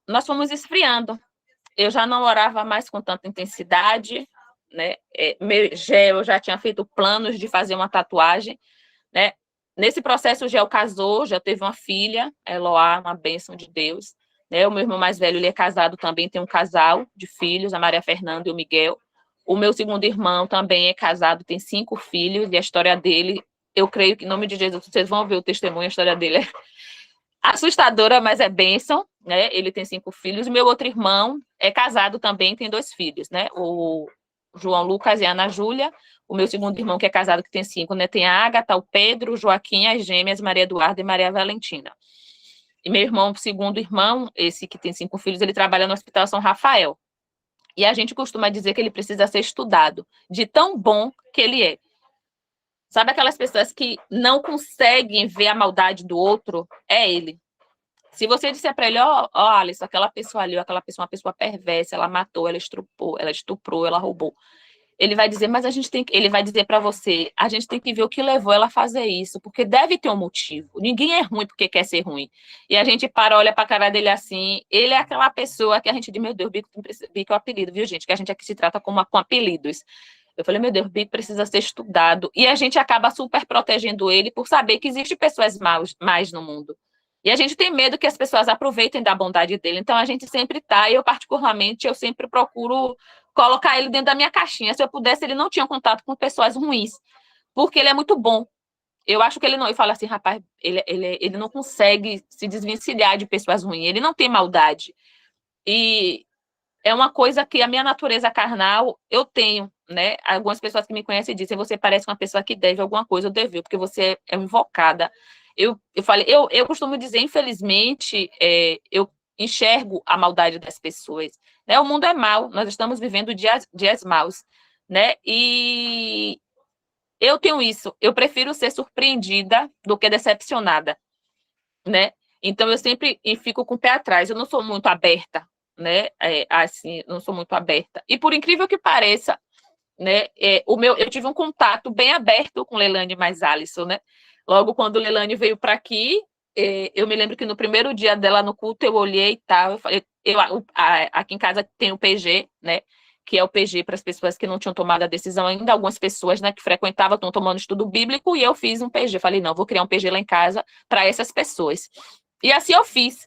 nós fomos esfriando. Eu já não orava mais com tanta intensidade, né? Eu já tinha feito planos de fazer uma tatuagem, né? Nesse processo, o Gel casou, já teve uma filha, Eloá, uma bênção de Deus. Né? O meu irmão mais velho, ele é casado também, tem um casal de filhos, a Maria Fernanda e o Miguel. O meu segundo irmão também é casado, tem 5 filhos, e a história dele, eu creio que, em nome de Jesus, vocês vão ver o testemunho, a história dele é assustadora, mas é bênção, né? Ele tem 5 filhos. Meu outro irmão é casado também, tem 2 filhos, né? O João Lucas e a Ana Júlia. O meu segundo irmão, que é casado, que tem 5, né? Tem a Agatha, o Pedro, o Joaquim, as gêmeas, Maria Eduarda e Maria Valentina. E meu irmão, segundo irmão, esse que tem 5 filhos, ele trabalha no Hospital São Rafael. E a gente costuma dizer que ele precisa ser estudado, de tão bom que ele é. Sabe aquelas pessoas que não conseguem ver a maldade do outro? É ele. Se você disser para ele, ó, Alisson, aquela pessoa ali, aquela pessoa, uma pessoa perversa, ela matou, ela estuprou, ela roubou. Ele vai dizer, mas a gente tem que, ele vai dizer para você, a gente tem que ver o que levou ela a fazer isso, porque deve ter um motivo. Ninguém é ruim porque quer ser ruim. E a gente para, olha para a cara dele assim, ele é aquela pessoa que a gente diz, meu Deus, Bico é o apelido, viu, gente? Que a gente aqui se trata com apelidos. Eu falei, meu Deus, Bico precisa ser estudado. E a gente acaba super protegendo ele por saber que existem pessoas mais no mundo. E a gente tem medo que as pessoas aproveitem da bondade dele. Então, a gente sempre tá, eu particularmente, eu sempre procuro colocar ele dentro da minha caixinha. Se eu pudesse, ele não tinha contato com pessoas ruins, porque ele é muito bom. Eu acho que ele não... Eu falo assim, rapaz, ele não consegue se desvencilhar de pessoas ruins. Ele não tem maldade. E é uma coisa que a minha natureza carnal, eu tenho, né? Algumas pessoas que me conhecem dizem, você parece uma pessoa que deve alguma coisa, eu devo, porque você é invocada. Eu falei, eu costumo dizer, infelizmente, eu enxergo a maldade das pessoas. Né? O mundo é mau, nós estamos vivendo dias maus, né? E eu tenho isso, eu prefiro ser surpreendida do que decepcionada, né? Então, eu sempre fico com o pé atrás, eu não sou muito aberta, né? Assim, não sou muito aberta. E por incrível que pareça, né? Eu tive um contato bem aberto com Leilane mais Alisson, né? Logo quando Leilane veio para aqui, eu me lembro que no primeiro dia dela no culto eu olhei e tal, eu falei, aqui em casa tem o PG, né? Que é o PG para as pessoas que não tinham tomado a decisão ainda, algumas pessoas, né, que frequentavam, estão tomando estudo bíblico, e eu fiz um PG. Falei, não, vou criar um PG lá em casa para essas pessoas. E assim eu fiz.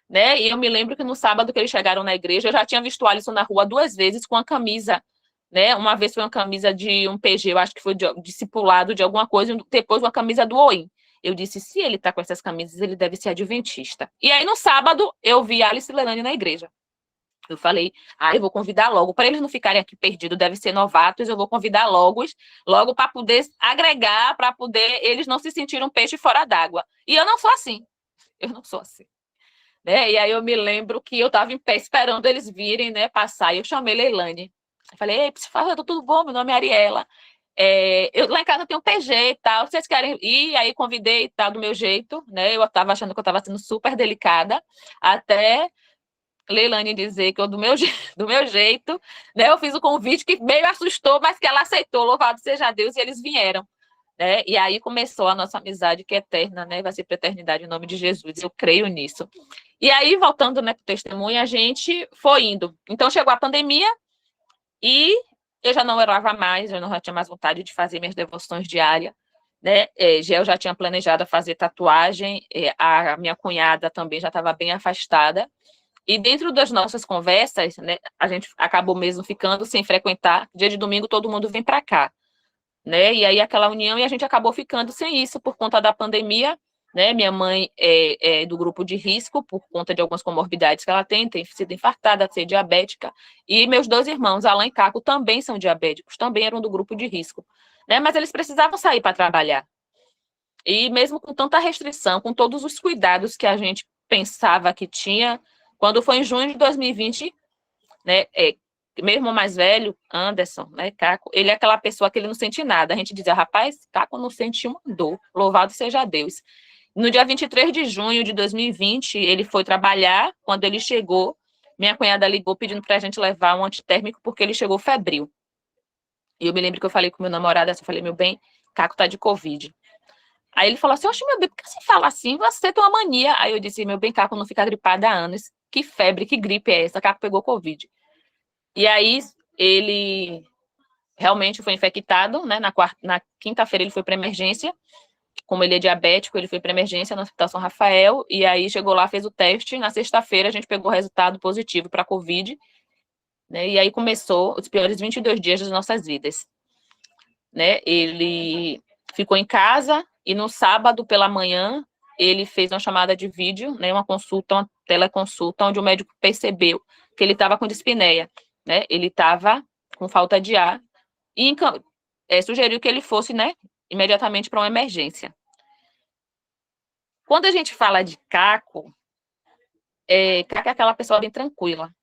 Né? E eu me lembro que no sábado que eles chegaram na igreja, eu já tinha visto o Alisson na rua 2 vezes com a camisa, né? Uma vez foi uma camisa de um PG, eu acho que foi discipulado de alguma coisa, e depois uma camisa do OIM. Eu disse, se ele tá com essas camisas, ele deve ser adventista. E aí, no sábado, eu vi Alice e Leilane na igreja. Eu falei, eu vou convidar logo, para eles não ficarem aqui perdidos, devem ser novatos, eu vou convidar logo para poder agregar, para poder eles não se sentirem um peixe fora d'água. E eu não sou assim. Eu não sou assim. Né? E aí eu me lembro que eu estava em pé esperando eles virem, né, passar, e eu chamei Leilane. Eu falei, ei, tudo bom? Meu nome é Ariela. Lá em casa tem um PG e tal, vocês querem ir? Aí convidei e tal, do meu jeito, né? Eu estava achando que eu estava sendo super delicada, até Leilane dizer que eu, do meu jeito, né? Eu fiz o convite que meio assustou, mas que ela aceitou, louvado seja Deus, e eles vieram. Né? E aí começou a nossa amizade, que é eterna, né? Vai ser para a eternidade em nome de Jesus, eu creio nisso. E aí, voltando, né, para o testemunho, a gente foi indo. Então, chegou a pandemia e eu já não orava mais, eu não tinha mais vontade de fazer minhas devoções diárias, né? Eu já tinha planejado fazer tatuagem, a minha cunhada também já estava bem afastada. E dentro das nossas conversas, né, a gente acabou mesmo ficando sem frequentar. Dia de domingo, todo mundo vem para cá. Né? E aí aquela união, e a gente acabou ficando sem isso por conta da pandemia, né? Minha mãe é do grupo de risco por conta de algumas comorbidades que ela tem sido infartada, ser diabética, e meus 2 irmãos, Alan e Caco, também são diabéticos, também eram do grupo de risco, né? Mas eles precisavam sair para trabalhar. E mesmo com tanta restrição, com todos os cuidados que a gente pensava que tinha, quando foi em junho de 2020, né, meu irmão mais velho, Anderson, né, Caco, ele é aquela pessoa que ele não sente nada. A gente dizia, rapaz, Caco não sente uma dor, louvado seja Deus. No dia 23 de junho de 2020, ele foi trabalhar. Quando ele chegou, minha cunhada ligou pedindo para a gente levar um antitérmico, porque ele chegou febril. E eu me lembro que eu falei com meu namorado, eu falei, meu bem, Caco tá de Covid. Aí ele falou assim, oxe, meu bem, por que você fala assim? Você tem uma mania. Aí eu disse, meu bem, Caco não fica gripada há anos. Que febre, que gripe é essa? Caco pegou Covid. E aí ele realmente foi infectado, né? Na quinta-feira ele foi para emergência. Como ele é diabético, ele foi para emergência no Hospital São Rafael. E aí chegou lá, fez o teste. Na sexta-feira a gente pegou o resultado positivo para Covid. Né? E aí começou os piores 22 dias das nossas vidas. Né? Ele ficou em casa e no sábado pela manhã ele fez uma chamada de vídeo, né, uma consulta, uma teleconsulta, onde o médico percebeu que ele estava com dispneia, né, ele estava com falta de ar e sugeriu que ele fosse, né, imediatamente para uma emergência. Quando a gente fala de Caco, Caco é aquela pessoa bem tranquila,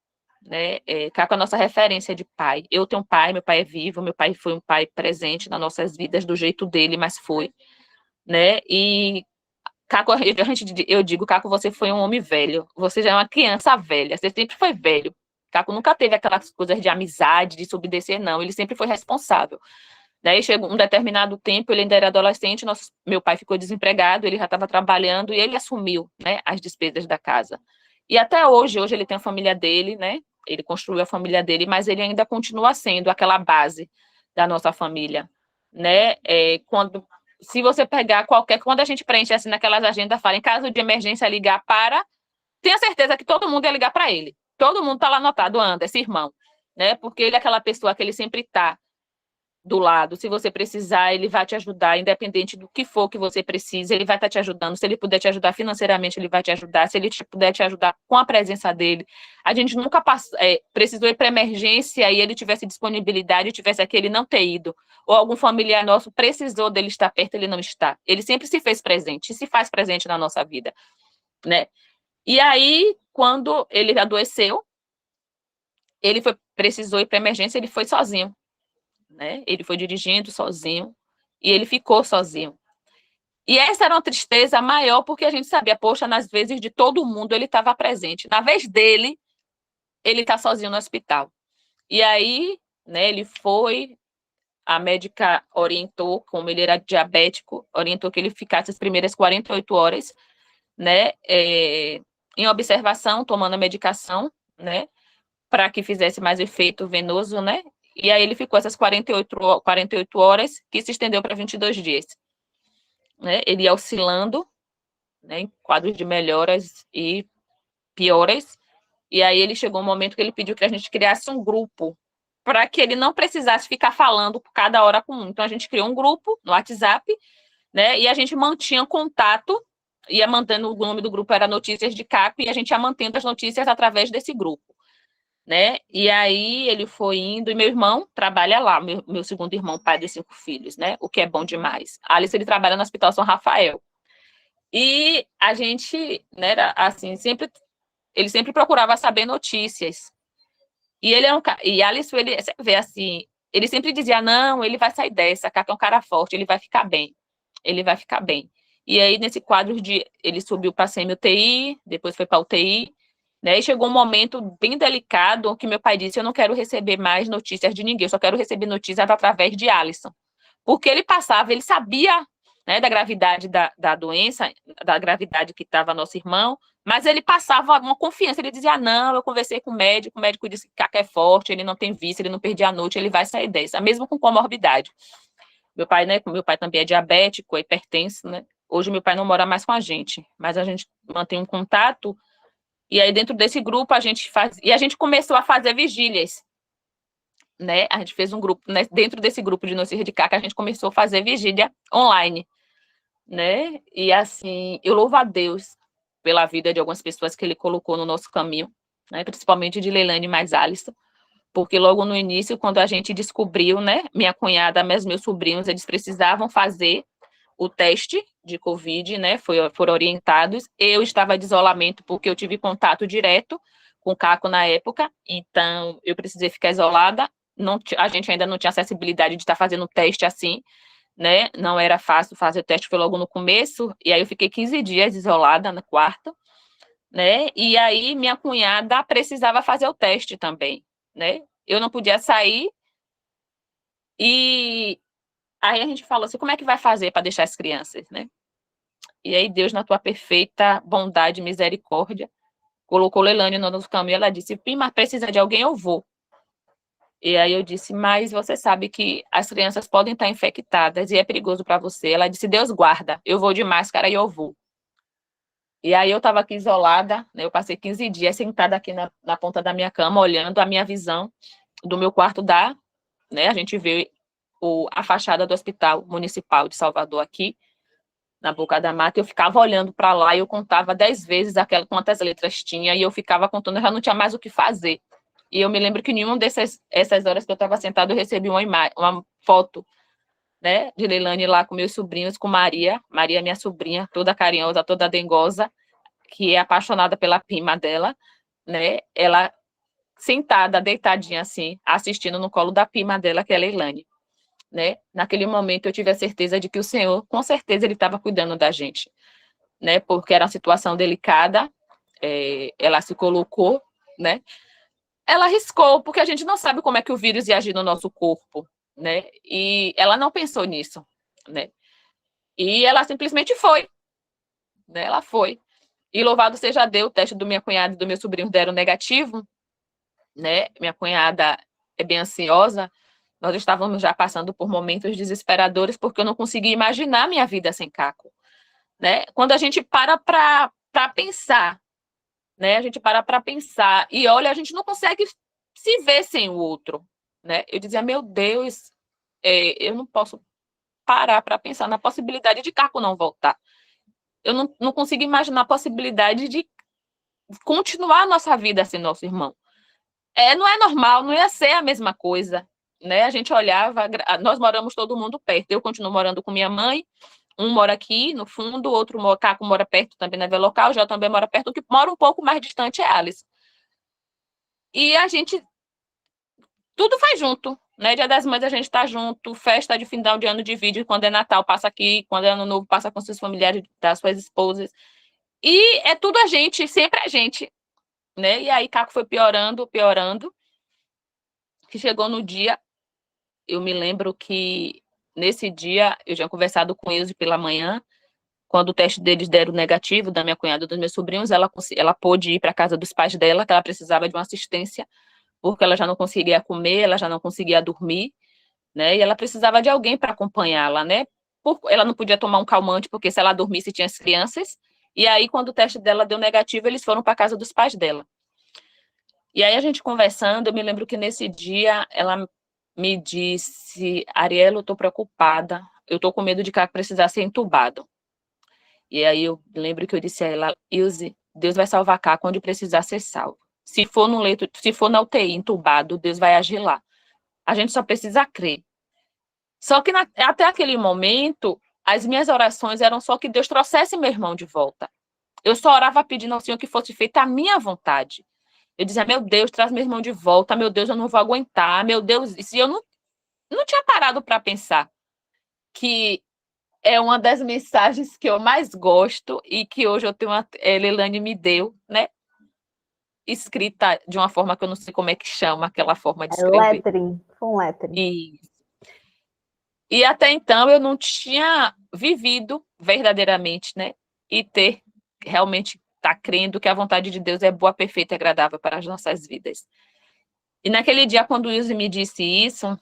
né? Caco é a nossa referência de pai. Eu tenho um pai, meu pai é vivo, meu pai foi um pai presente nas nossas vidas do jeito dele, mas foi, né? E Caco, eu digo, Caco, você foi um homem velho, você já é uma criança velha, você sempre foi velho. Caco nunca teve aquelas coisas de amizade, de se obedecer, não, ele sempre foi responsável. Daí chegou um determinado tempo, ele ainda era adolescente, meu pai ficou desempregado, ele já estava trabalhando e ele assumiu, né, as despesas da casa. E até hoje ele tem a família dele, né, ele construiu a família dele, mas ele ainda continua sendo aquela base da nossa família, né, se você pegar quando a gente preenche assim naquelas agendas, fala em caso de emergência ligar para, tenha certeza que todo mundo ia ligar para ele, todo mundo está lá anotado, Anderson, irmão, né, porque ele é aquela pessoa que ele sempre está do lado, se você precisar, ele vai te ajudar, independente do que for que você precise, ele vai estar te ajudando, se ele puder te ajudar financeiramente, ele vai te ajudar, se ele puder te ajudar com a presença dele. A gente nunca precisou ir para emergência e ele tivesse disponibilidade, tivesse aquele não ter ido, ou algum familiar nosso precisou dele estar perto, ele não está. Ele sempre se fez presente, se faz presente na nossa vida, né? E aí, quando ele adoeceu, precisou ir para emergência, ele foi sozinho. Né? Ele foi dirigindo sozinho e ele ficou sozinho. E essa era uma tristeza maior, porque a gente sabia, poxa, nas vezes de todo mundo ele estava presente. Na vez dele, ele está sozinho no hospital. E aí, né, ele foi, a médica orientou, como ele era diabético, orientou que ele ficasse as primeiras 48 horas, né, em observação, tomando a medicação, né, para que fizesse mais efeito venoso, né, e aí ele ficou essas 48 horas, que se estendeu para 22 dias. Né? Ele ia oscilando, né, em quadros de melhoras e pioras. E aí ele chegou um momento que ele pediu que a gente criasse um grupo para que ele não precisasse ficar falando por cada hora com um. Então a gente criou um grupo no WhatsApp, né, e a gente mantinha contato, ia mantendo, o nome do grupo era Notícias de Caco, e a gente ia mantendo as notícias através desse grupo. Né? E aí ele foi indo, e meu irmão trabalha lá, meu segundo irmão, pai de 5 filhos, né? O que é bom demais. Alice, ele trabalha no Hospital São Rafael. E a gente, né, era assim, ele sempre procurava saber notícias. E ele é e Alice, ele, você vê assim, ele sempre dizia, não, ele vai sair dessa, Caco é um cara forte, ele vai ficar bem. Ele vai ficar bem. E aí, nesse quadro ele subiu para semi-UTI, depois foi para UTI, né? E chegou um momento bem delicado que meu pai disse, eu não quero receber mais notícias de ninguém, eu só quero receber notícias através de Alisson. Porque ele passava, ele sabia, né, da gravidade da doença, da gravidade que estava nosso irmão, mas ele passava uma confiança, ele dizia, não, eu conversei com o médico disse que Caco é forte, ele não tem vício, ele não perdia a noite, ele vai sair dessa, mesmo com comorbidade. Meu pai, né, meu pai também é diabético, é hipertenso, né? Hoje meu pai não mora mais com a gente, mas a gente mantém um contato. E aí dentro desse grupo a gente começou a fazer vigílias, né? A gente fez um grupo, né? Dentro desse grupo de Notícias de Caco, a gente começou a fazer vigília online, né? E assim, eu louvo a Deus pela vida de algumas pessoas que ele colocou no nosso caminho, né? Principalmente de Leilane mais Alisson, porque logo no início, quando a gente descobriu, né? Minha cunhada, mas meus sobrinhos, eles precisavam fazer o teste de Covid, né, foram orientados. Eu estava de isolamento porque eu tive contato direto com o Caco na época, então eu precisei ficar isolada. A gente ainda não tinha acessibilidade de estar fazendo o teste assim, né, não era fácil fazer o teste, foi logo no começo, e aí eu fiquei 15 dias isolada no quarto, né, e aí minha cunhada precisava fazer o teste também, né, eu não podia sair, e aí a gente falou assim, como é que vai fazer para deixar as crianças, né? E aí Deus, na tua perfeita bondade e misericórdia, colocou Leilane no nosso caminho. Ela disse, Pima, precisa de alguém, eu vou. E aí eu disse, mas você sabe que as crianças podem estar infectadas e é perigoso para você. Ela disse, Deus guarda, eu vou de máscara e eu vou. E aí eu estava aqui isolada, né? Eu passei 15 dias sentada aqui na ponta da minha cama, olhando a minha visão do meu quarto né? A gente vê a fachada do Hospital Municipal de Salvador aqui, na Boca da Mata, eu ficava olhando para lá e eu contava 10 vezes quantas letras tinha, e eu ficava contando, eu já não tinha mais o que fazer. E eu me lembro que em nenhuma essas horas que eu estava sentada, eu recebi uma foto, né, de Leilane lá com meus sobrinhos, com Maria, minha sobrinha, toda carinhosa, toda dengosa, que é apaixonada pela prima dela, né, ela sentada, deitadinha assim, assistindo no colo da prima dela, que é a Leilane. Né? Naquele momento eu tive a certeza de que o Senhor, com certeza, ele estava cuidando da gente, né? Porque era uma situação delicada, ela se colocou, né? Ela arriscou, porque a gente não sabe como é que o vírus ia agir no nosso corpo, né? E ela não pensou nisso, né? E ela simplesmente foi, né? Ela foi. E louvado seja Deus, o teste do minha cunhada e do meu sobrinho deram negativo, né? Minha cunhada é bem ansiosa. Nós estávamos já passando por momentos desesperadores, porque eu não conseguia imaginar minha vida sem Caco, né? Quando a gente para pensar, né? A gente para pensar e olha, a gente não consegue se ver sem o outro, né? Eu dizia, meu Deus, eu não posso parar para pensar na possibilidade de Caco não voltar. Eu não consigo imaginar a possibilidade de continuar a nossa vida sem nosso irmão. Não é normal, não ia ser a mesma coisa, né? A gente olhava, nós moramos todo mundo perto. Eu continuo morando com minha mãe, um mora aqui no fundo, outro Caco mora perto também na Vila Local, já também mora perto, o que mora um pouco mais distante é Alice. E a gente tudo faz junto, né? Dia das Mães a gente tá junto, festa de final de ano de vídeo, quando é Natal passa aqui, quando é Ano Novo passa com seus familiares, das suas esposas. E é tudo a gente, sempre a gente, né? E aí Caco foi piorando, que chegou no dia, eu me lembro que nesse dia eu tinha conversado com eles pela manhã, quando o teste deles deram negativo, da minha cunhada e dos meus sobrinhos, ela pôde ir para a casa dos pais dela, que ela precisava de uma assistência, porque ela já não conseguia comer, ela já não conseguia dormir, né? E ela precisava de alguém para acompanhá-la, né? Ela não podia tomar um calmante, porque se ela dormisse tinha as crianças. E aí, quando o teste dela deu negativo, eles foram para a casa dos pais dela. E aí, a gente conversando, eu me lembro que nesse dia, ela me disse, Ariela, eu estou preocupada, eu estou com medo de que precisar ser entubado. E aí, eu lembro que eu disse a ela, Ilse, Deus vai salvar Caco onde precisar ser salvo. Se for no leito, se for na UTI, entubado, Deus vai agir lá. A gente só precisa crer. Só que até aquele momento, as minhas orações eram só que Deus trouxesse meu irmão de volta. Eu só orava pedindo ao Senhor que fosse feita a minha vontade. Eu dizia, meu Deus, traz meu irmão de volta, meu Deus, eu não vou aguentar, meu Deus, e eu não tinha parado para pensar que é uma das mensagens que eu mais gosto e que hoje eu tenho Leilane me deu, né? Escrita de uma forma que eu não sei como é que chama aquela forma de escrever. Lettering, com lettering. E até então eu não tinha vivido verdadeiramente, né? E ter realmente tá crendo que a vontade de Deus é boa, perfeita e agradável para as nossas vidas. E naquele dia, quando o Wilson me disse isso,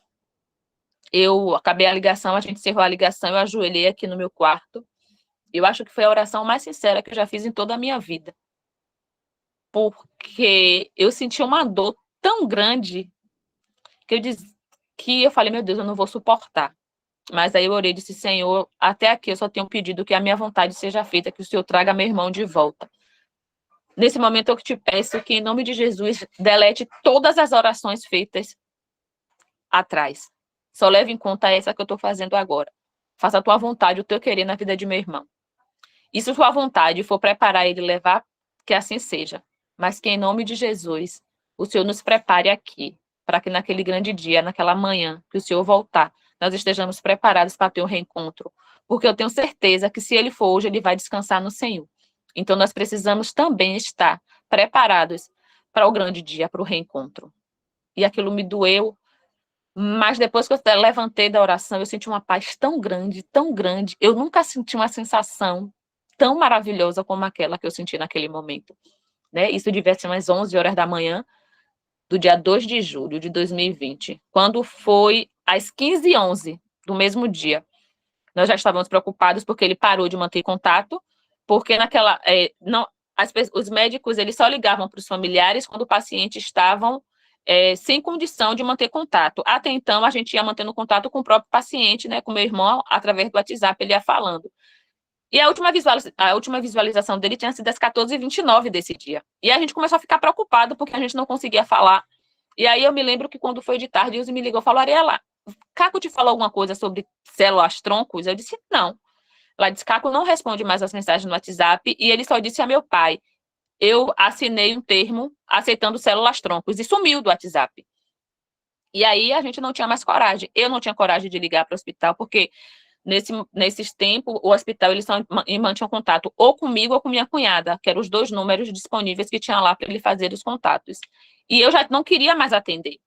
eu acabei a ligação, a gente encerrou a ligação, eu ajoelhei aqui no meu quarto. Eu acho que foi a oração mais sincera que eu já fiz em toda a minha vida. Porque eu senti uma dor tão grande que eu falei, meu Deus, eu não vou suportar. Mas aí eu orei e disse, Senhor, até aqui eu só tenho pedido que a minha vontade seja feita, que o Senhor traga meu irmão de volta. Nesse momento eu te peço que, em nome de Jesus, delete todas as orações feitas atrás. Só leve em conta essa que eu estou fazendo agora. Faça a tua vontade, o teu querer na vida de meu irmão. E se a tua vontade for preparar ele e levar, que assim seja. Mas que, em nome de Jesus, o Senhor nos prepare aqui, para que naquele grande dia, naquela manhã, que o Senhor voltar, nós estejamos preparados para ter um reencontro. Porque eu tenho certeza que se ele for hoje, ele vai descansar no Senhor. Então, nós precisamos também estar preparados para o grande dia, para o reencontro. E aquilo me doeu, mas depois que eu levantei da oração, eu senti uma paz tão grande, tão grande. Eu nunca senti uma sensação tão maravilhosa como aquela que eu senti naquele momento, né? Isso devia ser umas 11 horas da manhã do dia 2 de julho de 2020, quando foi às 15h11 do mesmo dia. Nós já estávamos preocupados porque ele parou de manter contato, porque os médicos eles só ligavam para os familiares quando o paciente estavam sem condição de manter contato. Até então, a gente ia mantendo contato com o próprio paciente, né, com meu irmão, através do WhatsApp, ele ia falando. E a última visualização dele tinha sido às 14h29 desse dia. E a gente começou a ficar preocupado porque a gente não conseguia falar. E aí eu me lembro que quando foi de tarde, Ilse me ligou e falou: Ariela, Caco te falou alguma coisa sobre células-troncos? Eu disse: não. Ela disse: Caco não responde mais as mensagens no WhatsApp e ele só disse a meu pai: eu assinei um termo aceitando células-troncos e sumiu do WhatsApp. E aí a gente não tinha mais coragem. Eu não tinha coragem de ligar para o hospital, porque nesses tempos, o hospital eles mantinham contato ou comigo ou com minha cunhada, que eram os 2 números disponíveis que tinha lá para ele fazer os contatos. E eu já não queria mais atender.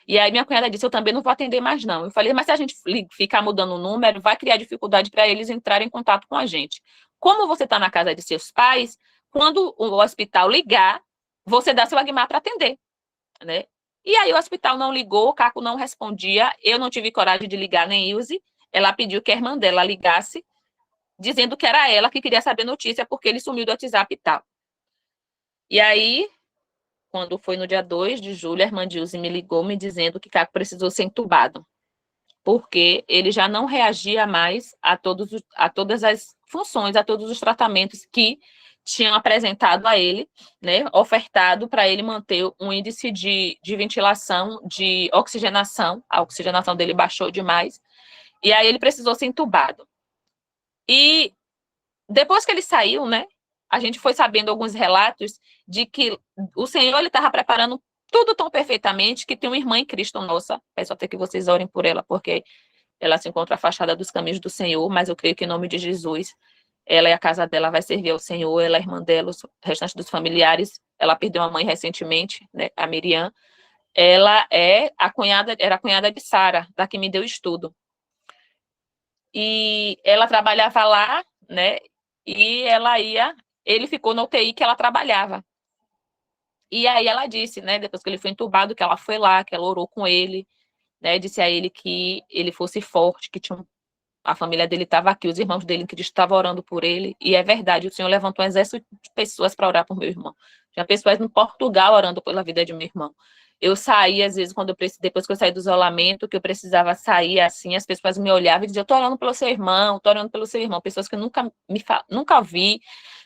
E aí minha cunhada disse: eu também não vou atender mais não. Eu falei: mas se a gente ficar mudando o número, vai criar dificuldade para eles entrarem em contato com a gente. Como você está na casa de seus pais, quando o hospital ligar, você dá seu Agmar para atender, né? E aí o hospital não ligou, o Caco não respondia, eu não tive coragem de ligar nem Ilse. Ela pediu que a irmã dela ligasse, dizendo que era ela que queria saber notícia, porque ele sumiu do WhatsApp e tal. E aí, quando foi no dia 2 de julho, a irmã de Ilse me ligou me dizendo que Caco precisou ser entubado, porque ele já não reagia mais a todas as funções, a todos os tratamentos que tinham apresentado a ele, né, ofertado para ele manter um índice de ventilação, de oxigenação. A oxigenação dele baixou demais, e aí ele precisou ser entubado. E depois que ele saiu, né, a gente foi sabendo alguns relatos de que o Senhor ele estava preparando tudo tão perfeitamente que tem uma irmã em Cristo nossa. Peço até que vocês orem por ela, porque ela se encontra afastada dos caminhos do Senhor, mas eu creio que em nome de Jesus, ela e a casa dela vai servir ao Senhor, ela é irmã dela, os restantes dos familiares. Ela perdeu uma mãe recentemente, né, a Miriam. Ela era a cunhada de Sara, da que me deu estudo. E ela trabalhava lá, né? E ele ficou na UTI que ela trabalhava. E aí ela disse, né, depois que ele foi entubado, que ela foi lá, que ela orou com ele, né, disse a ele que ele fosse forte, que a família dele estava aqui, os irmãos dele em Cristo estavam orando por ele, e é verdade, o Senhor levantou um exército de pessoas para orar por meu irmão. Tinha pessoas no Portugal orando pela vida de meu irmão. Eu saí, às vezes, depois que eu saí do isolamento, que eu precisava sair, assim, as pessoas me olhavam e diziam: eu tô orando pelo seu irmão, tô orando pelo seu irmão. Pessoas que eu nunca vi,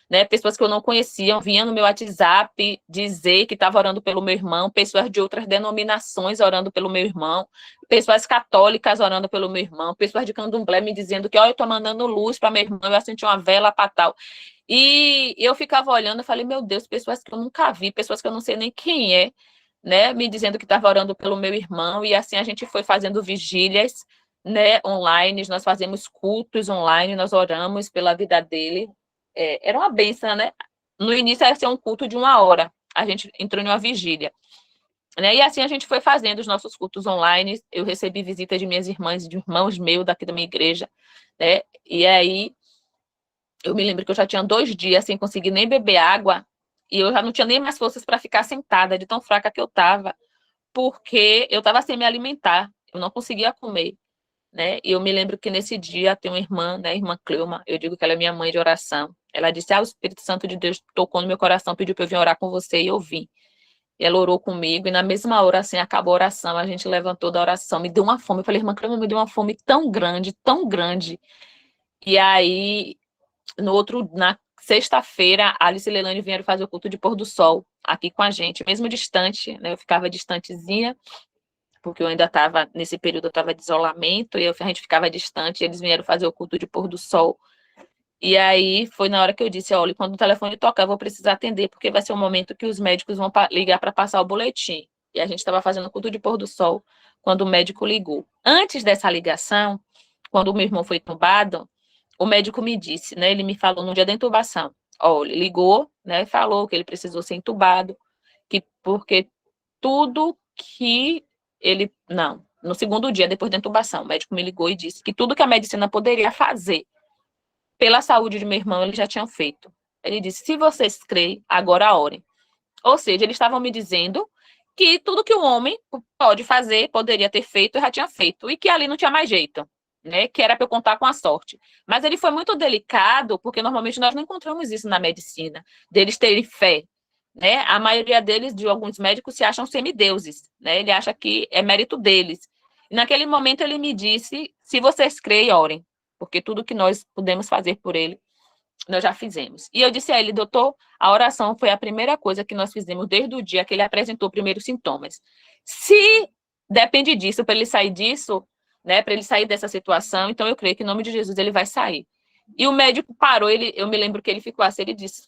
né, pessoas que eu não conhecia, vinham no meu WhatsApp dizer que estava orando pelo meu irmão, pessoas de outras denominações orando pelo meu irmão, pessoas católicas orando pelo meu irmão, pessoas de candomblé me dizendo que, eu estou mandando luz para meu irmão, eu acendi uma vela para tal. E eu ficava olhando e falei: meu Deus, pessoas que eu nunca vi, pessoas que eu não sei nem quem é, né, me dizendo que estava orando pelo meu irmão. E assim a gente foi fazendo vigílias, né, online, nós fazemos cultos online, nós oramos pela vida dele. Era uma bênção, né? No início ia ser um culto de 1 hora, a gente entrou em uma vigília, né? E assim a gente foi fazendo os nossos cultos online. Eu recebi visita de minhas irmãs, de irmãos meus daqui da minha igreja, né? E aí eu me lembro que eu já tinha 2 dias sem conseguir nem beber água, e eu já não tinha nem mais forças para ficar sentada, de tão fraca que eu estava, porque eu estava sem me alimentar, eu não conseguia comer, né? E eu me lembro que nesse dia tem uma irmã, né, a irmã Cleuma, eu digo que ela é minha mãe de oração. Ela disse: o Espírito Santo de Deus tocou no meu coração, pediu para eu vir orar com você, e eu vim. E ela orou comigo, e na mesma hora, assim, acabou a oração, a gente levantou da oração, me deu uma fome. Eu falei: irmã Cleuma, me deu uma fome tão grande, tão grande. E aí, na sexta-feira, a Alice e Leilane vieram fazer o culto de pôr do sol aqui com a gente, mesmo distante, né? Eu ficava distantezinha, porque eu ainda estava, nesse período eu estava de isolamento, e a gente ficava distante, e eles vieram fazer o culto de pôr do sol. E aí foi na hora que eu disse: olha, quando o telefone tocar, eu vou precisar atender, porque vai ser o momento que os médicos vão ligar para passar o boletim. E a gente estava fazendo o culto de pôr do sol quando o médico ligou. Antes dessa ligação, quando o meu irmão foi entubado, o médico me disse, né, ele me falou no dia da intubação: olha, ele ligou, né, falou que ele precisou ser entubado, porque tudo que ele... Não, no segundo dia, depois da intubação, o médico me ligou e disse que tudo que a medicina poderia fazer pela saúde de meu irmão, eles já tinham feito. Ele disse, se vocês creem, agora orem. Ou seja, eles estavam me dizendo que tudo que o homem pode fazer, poderia ter feito, eu já tinha feito. E que ali não tinha mais jeito, né? Que era para eu contar com a sorte. Mas ele foi muito delicado, porque normalmente nós não encontramos isso na medicina, deles terem fé, né? A maioria deles, de alguns médicos, se acham semideuses, né? Ele acha que é mérito deles. E naquele momento ele me disse, se vocês creem, orem, porque tudo que nós pudemos fazer por ele, nós já fizemos. E eu disse a ele, doutor, a oração foi a primeira coisa que nós fizemos desde o dia que ele apresentou os primeiros sintomas. Se depende disso, para ele sair disso, né, para ele sair dessa situação, então eu creio que em nome de Jesus ele vai sair. E o médico parou, eu me lembro que ele ficou assim, ele disse,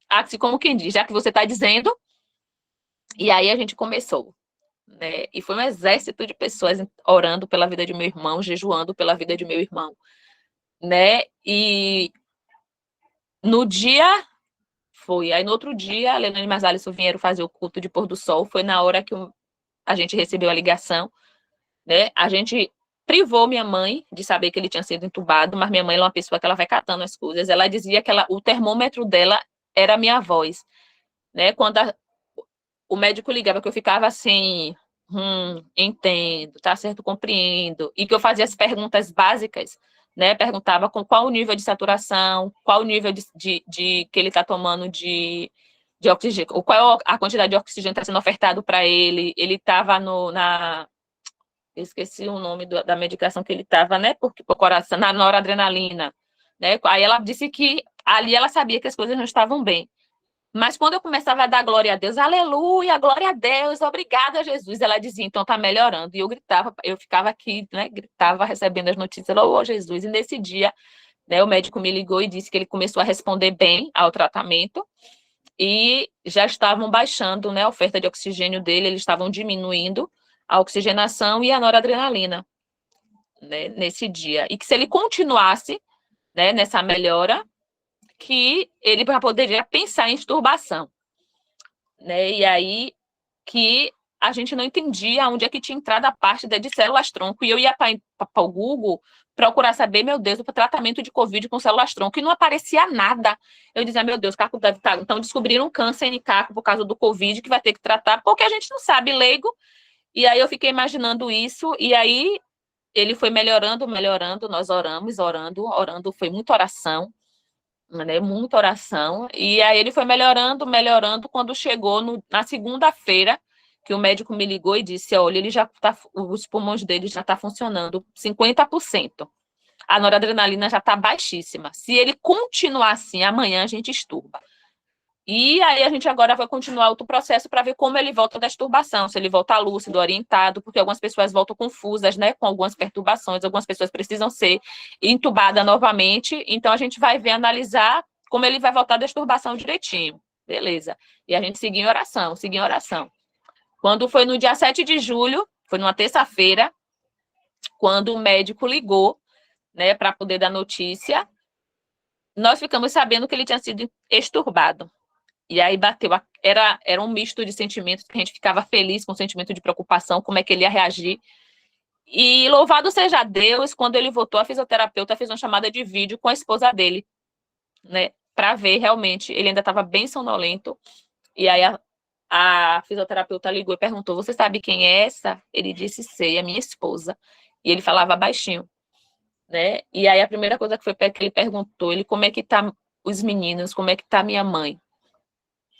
assim como quem diz, já que você está dizendo, e aí a gente começou. Né? E foi um exército de pessoas orando pela vida de meu irmão, jejuando pela vida de meu irmão. Né? E no dia foi. Aí no outro dia, a Lenane e mais Alisson vieram fazer o culto de pôr do sol. Foi na hora que a gente recebeu a ligação, né? A gente privou minha mãe de saber que ele tinha sido entubado, mas minha mãe é uma pessoa que ela vai catando as coisas. Ela dizia que o termômetro dela era a minha voz, né? Quando o médico ligava, que eu ficava assim, entendo, tá certo, compreendo, e que eu fazia as perguntas básicas, né? Perguntava com qual o nível de saturação, qual o nível de que ele está tomando de oxigênio, ou qual a quantidade de oxigênio está sendo ofertado para ele. Ele estava eu esqueci o nome da medicação que ele estava, né? Por coração, na noradrenalina, né? Aí ela disse que ali ela sabia que as coisas não estavam bem. Mas quando eu começava a dar glória a Deus, aleluia, glória a Deus, obrigada, Jesus, ela dizia, então tá melhorando. E eu gritava, eu ficava aqui, né, gritava, recebendo as notícias, oh, Jesus. E nesse dia, né, o médico me ligou e disse que ele começou a responder bem ao tratamento e já estavam baixando, né, a oferta de oxigênio dele, eles estavam diminuindo a oxigenação e a noradrenalina, né, nesse dia. E que se ele continuasse, né, nessa melhora, que ele poderia pensar em exturbação, né? E aí que a gente não entendia onde é que tinha entrado a parte de células-tronco, e eu ia para o Google procurar saber, meu Deus, o tratamento de Covid com células-tronco, e não aparecia nada. Eu dizia, meu Deus, Caco deve estar... Então descobriram um câncer em Caco por causa do Covid, que vai ter que tratar, porque a gente não sabe, leigo. E aí eu fiquei imaginando isso, e aí ele foi melhorando, melhorando, nós oramos, orando, foi muita oração, né, muita oração, e aí ele foi melhorando, melhorando, quando chegou na segunda-feira, que o médico me ligou e disse, olha, ele já tá, os pulmões dele já está funcionando 50%, a noradrenalina já está baixíssima, se ele continuar assim, amanhã a gente exturba. E aí a gente agora vai continuar outro processo para ver como ele volta da exturbação, se ele volta lúcido, orientado, porque algumas pessoas voltam confusas, né, com algumas perturbações, algumas pessoas precisam ser entubadas novamente, então a gente vai ver, analisar como ele vai voltar da exturbação direitinho, beleza. E a gente seguiu em oração, seguiu em oração. Quando foi no dia 7 de julho, foi numa terça-feira, quando o médico ligou, né, para poder dar notícia, nós ficamos sabendo que ele tinha sido exturbado. E aí bateu, era um misto de sentimentos, que a gente ficava feliz com o sentimento de preocupação, como é que ele ia reagir. E louvado seja Deus, quando ele voltou, a fisioterapeuta fez uma chamada de vídeo com a esposa dele, né, para ver realmente, ele ainda estava bem sonolento, e aí a fisioterapeuta ligou e perguntou, você sabe quem é essa? Ele disse, sei, é minha esposa. E ele falava baixinho, né, e aí a primeira coisa que foi que ele perguntou, como é que tá os meninos, como é que tá minha mãe?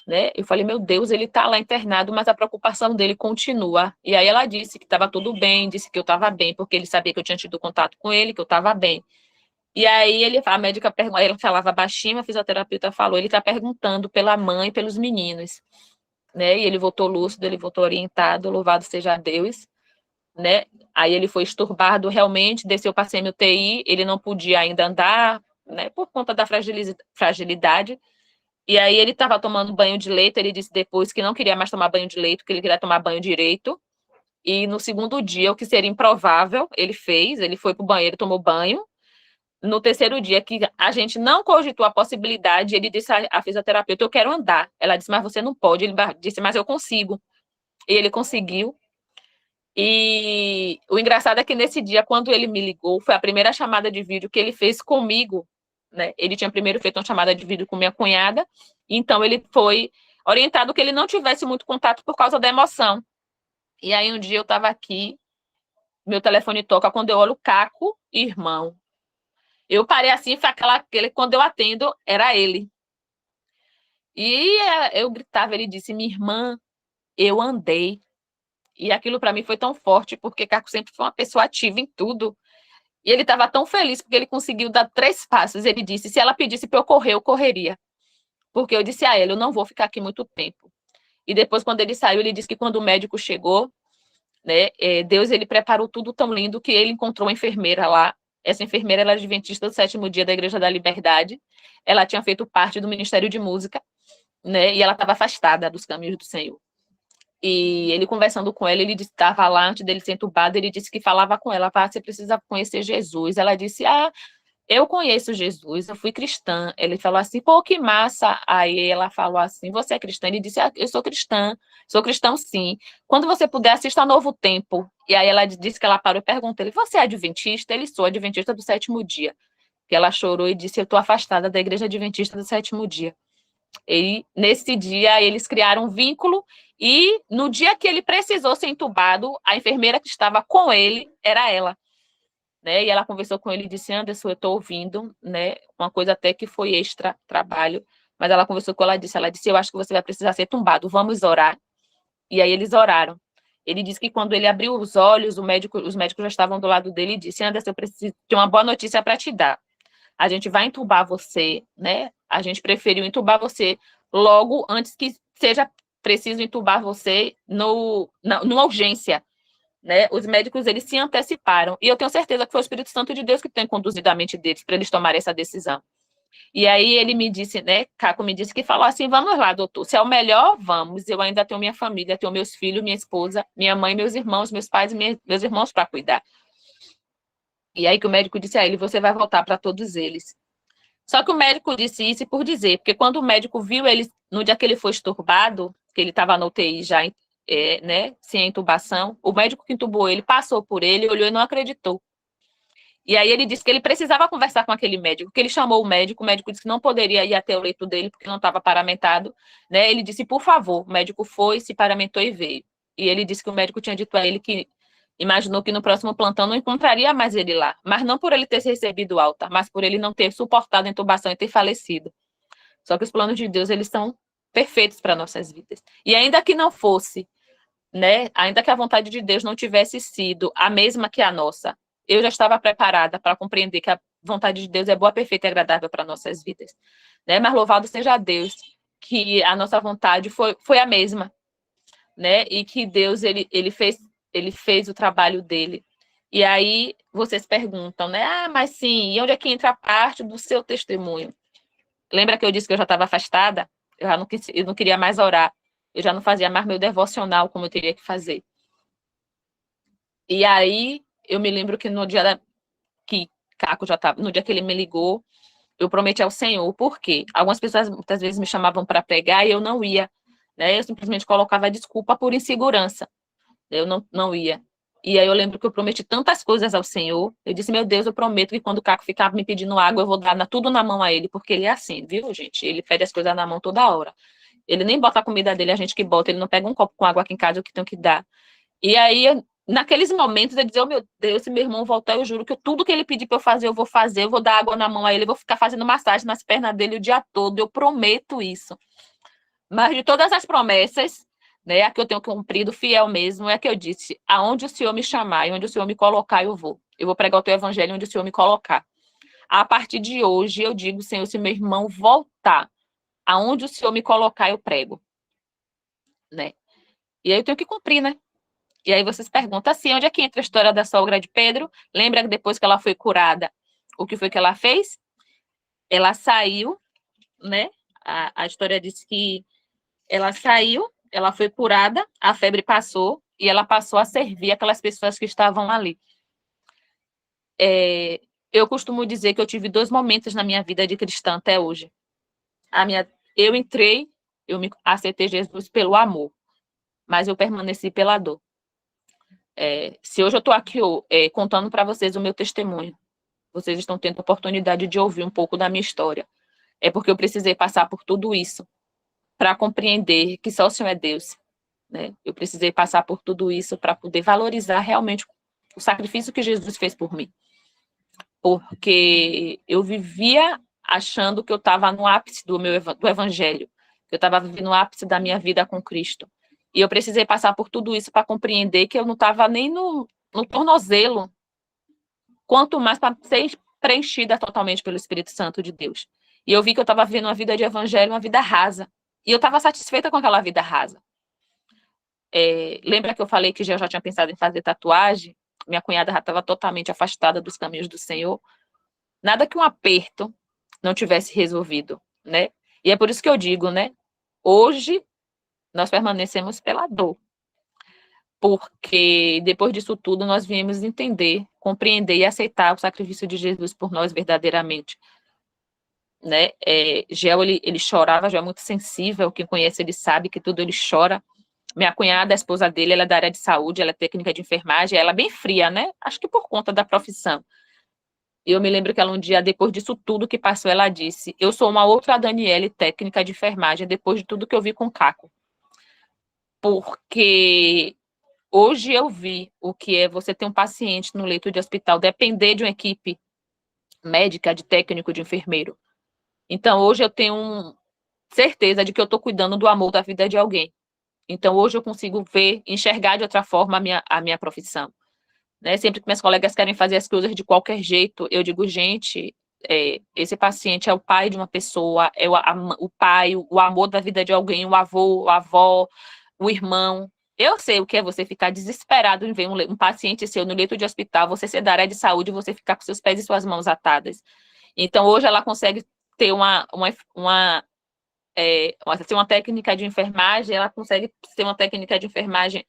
Né? Eu falei, meu Deus, ele está lá internado, mas a preocupação dele continua. E aí ela disse que estava tudo bem, disse que eu estava bem, porque ele sabia que eu tinha tido contato com ele, que eu estava bem. E aí a médica perguntou, ela falava baixinho, a fisioterapeuta falou, ele está perguntando pela mãe, pelos meninos, né? E ele voltou lúcido, ele voltou orientado, louvado seja Deus, né? Aí ele foi exturbado realmente, desceu para CMUTI, ele não podia ainda andar, né? Por conta da fragilidade. E aí ele estava tomando banho de leito, ele disse depois que não queria mais tomar banho de leito, que ele queria tomar banho direito. E no segundo dia, o que seria improvável, ele foi para o banheiro, tomou banho. No terceiro dia, que a gente não cogitou a possibilidade, ele disse à fisioterapeuta, eu quero andar. Ela disse, mas você não pode. Ele disse, mas eu consigo. E ele conseguiu. E o engraçado é que nesse dia, quando ele me ligou, foi a primeira chamada de vídeo que ele fez comigo, né? Ele tinha primeiro feito uma chamada de vídeo com minha cunhada, então ele foi orientado que ele não tivesse muito contato por causa da emoção. E aí um dia eu estava aqui, meu telefone toca, quando eu olho o Caco, irmão. Eu parei assim, foi aquele, quando eu atendo, era ele. E eu gritava, ele disse, minha irmã, eu andei. E aquilo para mim foi tão forte, porque Caco sempre foi uma pessoa ativa em tudo. E ele estava tão feliz porque ele conseguiu dar 3 passos. Ele disse, se ela pedisse para eu correr, eu correria. Porque eu disse a ele, eu não vou ficar aqui muito tempo. E depois, quando ele saiu, ele disse que quando o médico chegou, né, Deus ele preparou tudo tão lindo que ele encontrou uma enfermeira lá. Essa enfermeira era adventista do 7º dia da Igreja da Liberdade. Ela tinha feito parte do Ministério de Música, né, e ela estava afastada dos caminhos do Senhor. E ele conversando com ela, ele estava lá antes dele ser entubado, ele disse que falava com ela, você precisa conhecer Jesus. Ela disse, eu conheço Jesus, eu fui cristã. Ele falou assim, pô, que massa. Aí ela falou assim, você é cristã? Ele disse, eu sou cristã, sou cristão sim. Quando você puder, assista Novo Tempo. E aí ela disse que ela parou e perguntou, ele, você é adventista? Ele, sou adventista do 7º dia. Que ela chorou e disse, eu estou afastada da igreja adventista do 7º dia. E nesse dia eles criaram um vínculo e no dia que ele precisou ser entubado, a enfermeira que estava com ele era ela, né? E ela conversou com ele e disse, Anderson, eu estou ouvindo, né? Uma coisa até que foi extra trabalho, mas ela conversou com ela disse, eu acho que você vai precisar ser entubado, vamos orar. E aí eles oraram. Ele disse que quando ele abriu os olhos, os médicos já estavam do lado dele e disse, Anderson, eu preciso ter uma boa notícia para te dar. A gente vai entubar você, né? A gente preferiu entubar você logo antes que seja preciso entubar você numa urgência, né? Os médicos, eles se anteciparam. E eu tenho certeza que foi o Espírito Santo de Deus que tem conduzido a mente deles para eles tomarem essa decisão. E aí ele me disse, né? Caco me disse que falou assim, vamos lá, doutor, se é o melhor, vamos. Eu ainda tenho minha família, tenho meus filhos, minha esposa, minha mãe, meus irmãos, meus pais e meus irmãos para cuidar. E aí que o médico disse a ele, você vai voltar para todos eles. Só que o médico disse isso por dizer, porque quando o médico viu ele, no dia que ele foi esturbado, que ele estava na UTI já, né, sem intubação, o médico que intubou ele passou por ele, olhou e não acreditou. E aí ele disse que ele precisava conversar com aquele médico, que ele chamou o médico disse que não poderia ir até o leito dele, porque não estava paramentado, né? Ele disse, por favor, o médico foi, se paramentou e veio. E ele disse que o médico tinha dito a ele que imaginou que no próximo plantão não encontraria mais ele lá, mas não por ele ter recebido alta, mas por ele não ter suportado a intubação e ter falecido. Só que os planos de Deus, eles são perfeitos para nossas vidas. E ainda que não fosse, né, ainda que a vontade de Deus não tivesse sido a mesma que a nossa, eu já estava preparada para compreender que a vontade de Deus é boa, perfeita e agradável para nossas vidas, né? Mas louvado seja Deus que a nossa vontade foi a mesma, né? E que Deus ele fez o trabalho dele. E aí vocês perguntam, né? Mas sim, e onde é que entra a parte do seu testemunho? Lembra que eu disse que eu já estava afastada? Eu não queria mais orar. Eu já não fazia mais meu devocional como eu teria que fazer. E aí eu me lembro que no dia que Caco já estava, no dia que ele me ligou, eu prometi ao Senhor, por quê? Algumas pessoas muitas vezes me chamavam para pregar e eu não ia, né? Eu simplesmente colocava desculpa por insegurança. Eu não ia. E aí eu lembro que eu prometi tantas coisas ao Senhor. Eu disse, meu Deus, eu prometo que quando o Caco ficar me pedindo água, eu vou dar tudo na mão a ele, porque ele é assim, viu, gente? Ele pede as coisas na mão toda hora. Ele nem bota a comida dele, a gente que bota, ele não pega um copo com água aqui em casa, o que tem que dar. E aí, naqueles momentos, eu dizia, oh, meu Deus, se meu irmão voltar, eu juro que tudo que ele pedir para eu fazer, eu vou dar água na mão a ele, eu vou ficar fazendo massagem nas pernas dele o dia todo, eu prometo isso. Mas de todas as promessas, né, a que eu tenho cumprido fiel mesmo, é a que eu disse, aonde o Senhor me chamar e onde o Senhor me colocar, eu vou. Eu vou pregar o teu evangelho onde o Senhor me colocar. A partir de hoje, eu digo, Senhor, se meu irmão voltar, aonde o Senhor me colocar, eu prego. Né? E aí eu tenho que cumprir, né? E aí vocês perguntam assim, onde é que entra a história da sogra de Pedro? Lembra que depois que ela foi curada, o que foi que ela fez? Ela saiu, né? A história diz que ela saiu, ela foi curada, a febre passou e ela passou a servir aquelas pessoas que estavam ali. Eu costumo dizer que eu tive 2 momentos na minha vida de cristã até hoje. Eu entrei, eu me aceitei Jesus pelo amor, mas eu permaneci pela dor. Se hoje eu estou aqui contando para vocês o meu testemunho, vocês estão tendo a oportunidade de ouvir um pouco da minha história. É porque eu precisei passar por tudo isso para compreender que só o Senhor é Deus, né? Eu precisei passar por tudo isso para poder valorizar realmente o sacrifício que Jesus fez por mim. Porque eu vivia achando que eu estava no ápice do evangelho, que eu estava vivendo no ápice da minha vida com Cristo. E eu precisei passar por tudo isso para compreender que eu não estava nem no tornozelo, quanto mais para ser preenchida totalmente pelo Espírito Santo de Deus. E eu vi que eu estava vivendo uma vida de evangelho, uma vida rasa. E eu estava satisfeita com aquela vida rasa. Lembra que eu falei que eu já tinha pensado em fazer tatuagem? Minha cunhada já estava totalmente afastada dos caminhos do Senhor. Nada que um aperto não tivesse resolvido, né? E é por isso que eu digo, né? Hoje, nós permanecemos pela dor. Porque depois disso tudo, nós viemos entender, compreender e aceitar o sacrifício de Jesus por nós verdadeiramente. Né? Gel, ele chorava, Gel é muito sensível, quem conhece ele sabe que tudo ele chora. Minha cunhada, a esposa dele, ela é da área de saúde, ela é técnica de enfermagem, ela é bem fria, né? Acho que por conta da profissão. E eu me lembro que ela um dia, depois disso tudo que passou, ela disse, eu sou uma outra Daniele, técnica de enfermagem, depois de tudo que eu vi com o Caco. Porque hoje eu vi o que é você ter um paciente no leito de hospital, depender de uma equipe médica, de técnico, de enfermeiro. Então, hoje eu tenho certeza de que eu estou cuidando do amor da vida de alguém. Então, hoje eu consigo ver, enxergar de outra forma a minha profissão. Né? Sempre que minhas colegas querem fazer as coisas de qualquer jeito, eu digo, gente, esse paciente é o pai de uma pessoa, é o pai, o amor da vida de alguém, o avô, a avó, o irmão. Eu sei o que é você ficar desesperado em ver um paciente seu no leito de hospital, você ser da área de saúde, você ficar com seus pés e suas mãos atadas. Então, hoje ela consegue ter uma técnica de enfermagem, ela consegue ter uma técnica de enfermagem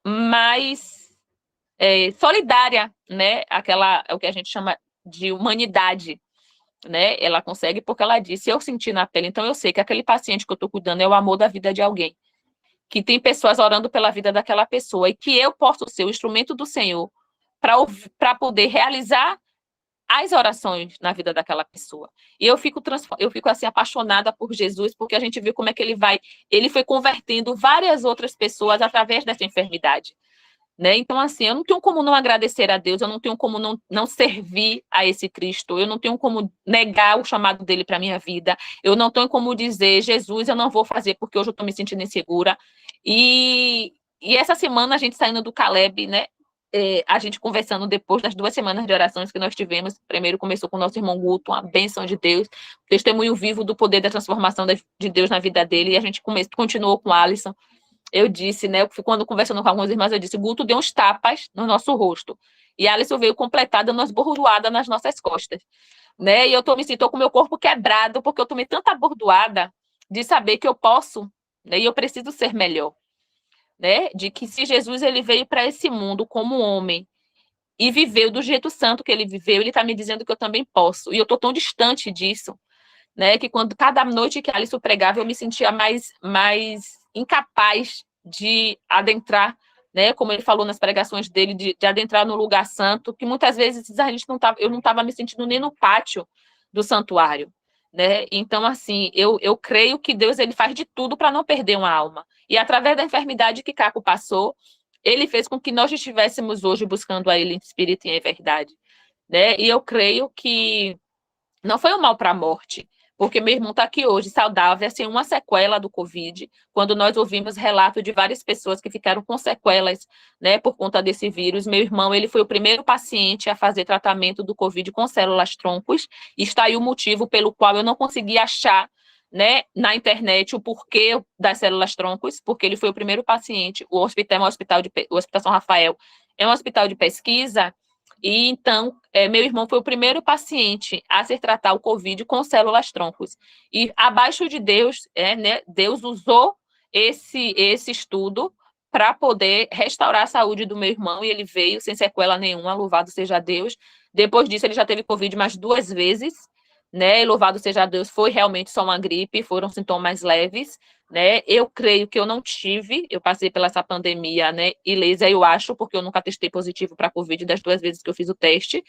mais solidária, né? O que a gente chama de humanidade, né? Ela consegue porque ela disse, eu senti na pele, então eu sei que aquele paciente que eu estou cuidando é o amor da vida de alguém, que tem pessoas orando pela vida daquela pessoa e que eu posso ser o instrumento do Senhor para poder realizar as orações na vida daquela pessoa. E eu fico assim apaixonada por Jesus, porque a gente viu como é que ele foi convertendo várias outras pessoas através dessa enfermidade. Né? Então, assim, eu não tenho como não agradecer a Deus, eu não tenho como não servir a esse Cristo, eu não tenho como negar o chamado dele para a minha vida, eu não tenho como dizer, Jesus, eu não vou fazer porque hoje eu estou me sentindo insegura. E essa semana, a gente saindo do Caleb, né? A gente conversando depois das 2 semanas de orações que nós tivemos, primeiro começou com o nosso irmão Guto, uma bênção de Deus, testemunho vivo do poder da transformação de Deus na vida dele, e a gente continuou com o Alisson. Eu disse, né, quando conversando com algumas irmãs, eu disse, Guto deu uns tapas no nosso rosto. E Alisson veio completar, dando umas bordoadas nas nossas costas. Né? E eu me sinto com o meu corpo quebrado, porque eu tomei tanta bordoada de saber que eu posso, né, e eu preciso ser melhor. Né? De que se Jesus ele veio para esse mundo como homem e viveu do jeito santo que ele viveu, ele está me dizendo que eu também posso. E eu estou tão distante disso, né, que cada noite que Alisson pregava, eu me sentia mais incapaz de adentrar, né, como ele falou nas pregações dele, de adentrar no lugar santo, que muitas vezes eu não estava me sentindo nem no pátio do santuário. Né? Então, assim, eu creio que Deus ele faz de tudo para não perder uma alma. E através da enfermidade que Caco passou, ele fez com que nós estivéssemos hoje buscando a ele em espírito e em verdade. Né? E eu creio que não foi um mal para a morte, porque meu irmão está aqui hoje, saudável, sem uma sequela do Covid, quando nós ouvimos relato de várias pessoas que ficaram com sequelas, né, por conta desse vírus. Meu irmão, ele foi o primeiro paciente a fazer tratamento do Covid com células-troncos, e está aí o motivo pelo qual eu não consegui achar, né, na internet o porquê das células-troncos, porque ele foi o primeiro paciente, o Hospital São Rafael é um hospital de pesquisa. E então, meu irmão foi o primeiro paciente a se tratar o Covid com células-troncos. E abaixo de Deus, né, Deus usou esse estudo para poder restaurar a saúde do meu irmão, e ele veio sem sequela nenhuma, louvado seja Deus. Depois disso, ele já teve Covid mais 2 vezes, né? E louvado seja Deus, foi realmente só uma gripe, foram sintomas leves. Né? Eu creio que eu não tive, eu passei pela essa pandemia, né, ilesa, eu acho, porque eu nunca testei positivo para Covid das 2 vezes que eu fiz o teste,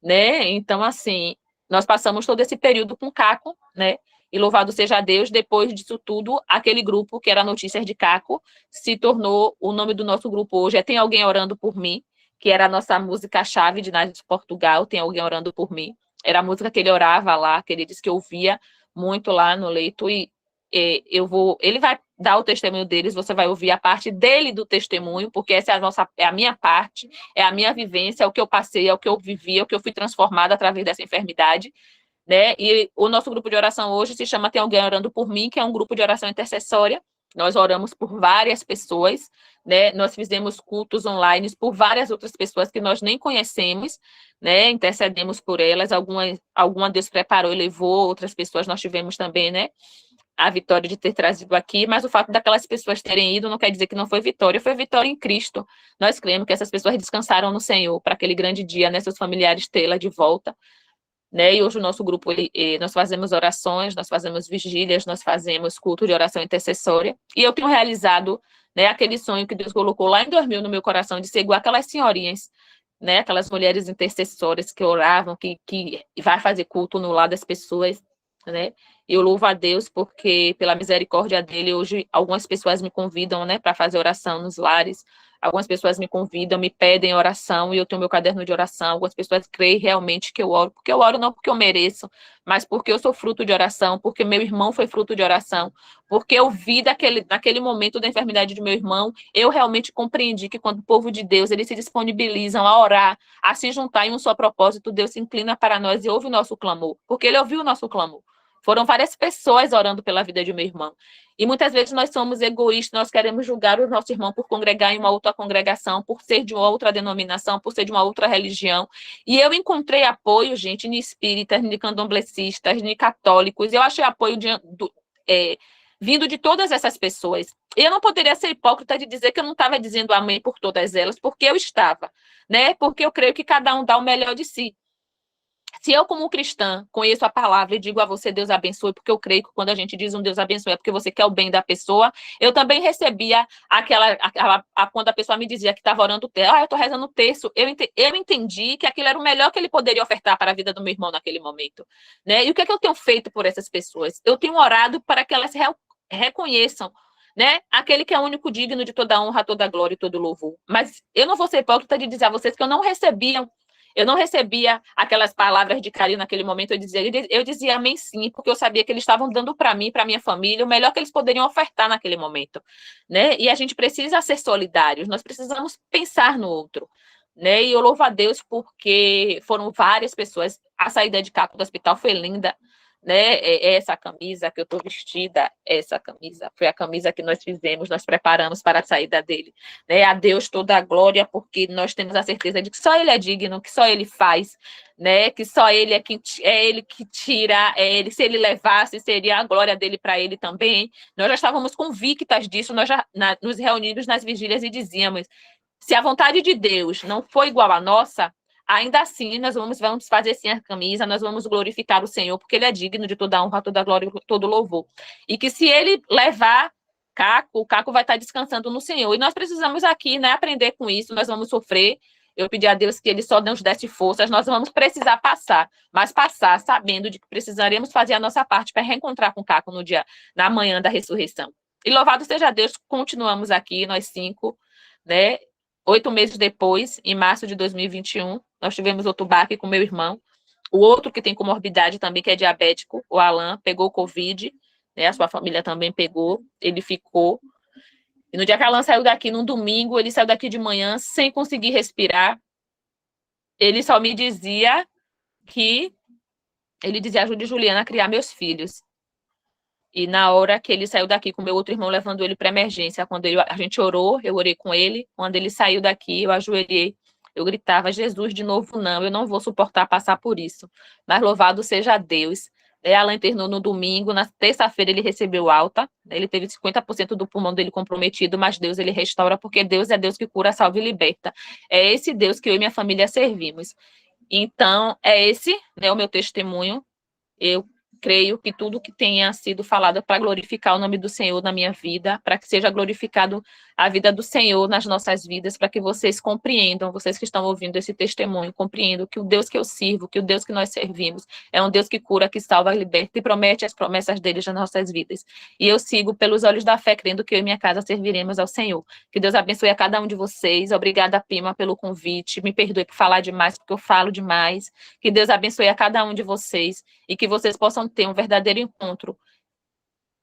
né? Então, assim, nós passamos todo esse período com Caco, né? E louvado seja Deus, depois disso tudo, aquele grupo que era Notícias de Caco se tornou o nome do nosso grupo hoje. Tem Alguém Orando por Mim, que era a nossa música-chave de Nádia de Portugal, Tem Alguém Orando por Mim. Era a música que ele orava lá, que ele disse que ouvia muito lá no leito, e ele vai dar o testemunho deles, você vai ouvir a parte dele do testemunho, porque essa é a minha parte, é a minha vivência, é o que eu passei, é o que eu vivi, é o que eu fui transformada através dessa enfermidade, né? E o nosso grupo de oração hoje se chama Tem Alguém Orando por Mim, que é um grupo de oração intercessória. Nós oramos por várias pessoas, né? Nós fizemos cultos online por várias outras pessoas que nós nem conhecemos, né? Intercedemos por elas, alguma Deus preparou e levou, outras pessoas nós tivemos também, né? A vitória de ter trazido aqui, mas o fato daquelas pessoas terem ido não quer dizer que não foi vitória em Cristo. Nós cremos que essas pessoas descansaram no Senhor para aquele grande dia, né? Seus familiares tê-la de volta, né? E hoje o nosso grupo, nós fazemos orações, nós fazemos vigílias, nós fazemos culto de oração intercessória, e eu tenho realizado, né, aquele sonho que Deus colocou lá em 2000 no meu coração, de ser igual aquelas senhorinhas, né, aquelas mulheres intercessoras que oravam, que vai fazer culto no lar das pessoas, né? Eu louvo a Deus porque, pela misericórdia dele, hoje algumas pessoas me convidam, né, para fazer oração nos lares. Algumas pessoas me convidam, me pedem oração, e eu tenho meu caderno de oração. Algumas pessoas creem realmente que eu oro, porque eu oro não porque eu mereço, mas porque eu sou fruto de oração, porque meu irmão foi fruto de oração, porque eu vi naquele momento da enfermidade de meu irmão, eu realmente compreendi que quando o povo de Deus, eles se disponibilizam a orar, a se juntar em um só propósito, Deus se inclina para nós e ouve o nosso clamor, porque ele ouviu o nosso clamor. Foram várias pessoas orando pela vida de meu irmão. E muitas vezes nós somos egoístas, nós queremos julgar o nosso irmão por congregar em uma outra congregação, por ser de uma outra denominação, por ser de uma outra religião. E eu encontrei apoio, gente, em espíritas, em candomblecistas, em católicos. Eu achei apoio vindo de todas essas pessoas. E eu não poderia ser hipócrita de dizer que eu não estava dizendo amém por todas elas, porque eu estava, né? Porque eu creio que cada um dá o melhor de si. Se eu, como cristã, conheço a palavra e digo a você, Deus abençoe, porque eu creio que quando a gente diz um Deus abençoe é porque você quer o bem da pessoa, eu também recebia quando a pessoa me dizia que estava orando o terço, eu estou rezando o terço, eu entendi que aquilo era o melhor que ele poderia ofertar para a vida do meu irmão naquele momento, né? E o que é que eu tenho feito por essas pessoas? Eu tenho orado para que elas reconheçam, né? Aquele que é o único digno de toda honra, toda glória e todo louvor. Mas eu não vou ser hipócrita de dizer a vocês que eu não recebia aquelas palavras de carinho naquele momento. Eu dizia amém sim, porque eu sabia que eles estavam dando para mim, para minha família, o melhor que eles poderiam ofertar naquele momento, né? E a gente precisa ser solidários, nós precisamos pensar no outro, né? E eu louvo a Deus porque foram várias pessoas. A saída de Caco do hospital foi linda, né? Essa camisa que eu estou vestida, essa camisa foi a camisa que nós fizemos, nós preparamos para a saída dele, né? A Deus toda a glória, porque nós temos a certeza de que só ele é digno, que só ele faz, né? Que só ele é ele que tira, se ele levasse, seria a glória dele para ele também. Nós já estávamos convictas disso, nós já nos reunimos nas vigílias e dizíamos: se a vontade de Deus não for igual à nossa, ainda assim nós vamos fazer sim a camisa, nós vamos glorificar o Senhor, porque ele é digno de toda a honra, toda a glória e todo louvor. E que se ele levar Caco, o Caco vai estar descansando no Senhor. E nós precisamos aqui, né, aprender com isso, nós vamos sofrer. Eu pedi a Deus que ele só nos desse forças, nós vamos precisar passar, mas passar sabendo de que precisaremos fazer a nossa parte para reencontrar com o Caco na manhã da ressurreição. E louvado seja Deus, continuamos aqui, nós 5, né? 8 meses depois, em março de 2021, nós tivemos outro baque com meu irmão. O outro que tem comorbidade também, que é diabético, o Alan, pegou Covid, né? A sua família também pegou, ele ficou. E no dia que Alan saiu daqui, num domingo, ele saiu daqui de manhã sem conseguir respirar. Ele só me dizia que... Ele dizia: ajude Juliana a criar meus filhos. E na hora que ele saiu daqui com meu outro irmão, levando ele para emergência, quando a gente orou, eu orei com ele. Quando ele saiu daqui, eu ajoelhei, eu gritava: Jesus, de novo não, eu não vou suportar passar por isso. Mas louvado seja Deus. Ela internou no domingo, na terça-feira ele recebeu alta, ele teve 50% do pulmão dele comprometido, mas Deus ele restaura, porque Deus é Deus que cura, salva e liberta. É esse Deus que eu e minha família servimos. Então, é esse, né, o meu testemunho. Eu creio que tudo que tenha sido falado para glorificar o nome do Senhor na minha vida, para que seja glorificado a vida do Senhor nas nossas vidas, para que vocês compreendam, vocês que estão ouvindo esse testemunho, compreendam que o Deus que eu sirvo, que o Deus que nós servimos, é um Deus que cura, que salva, liberta e promete as promessas dele nas nossas vidas. E eu sigo pelos olhos da fé, crendo que eu e minha casa serviremos ao Senhor. Que Deus abençoe a cada um de vocês. Obrigada, prima, pelo convite. Me perdoe por falar demais, porque eu falo demais. Que Deus abençoe a cada um de vocês e que vocês possam ter um verdadeiro encontro.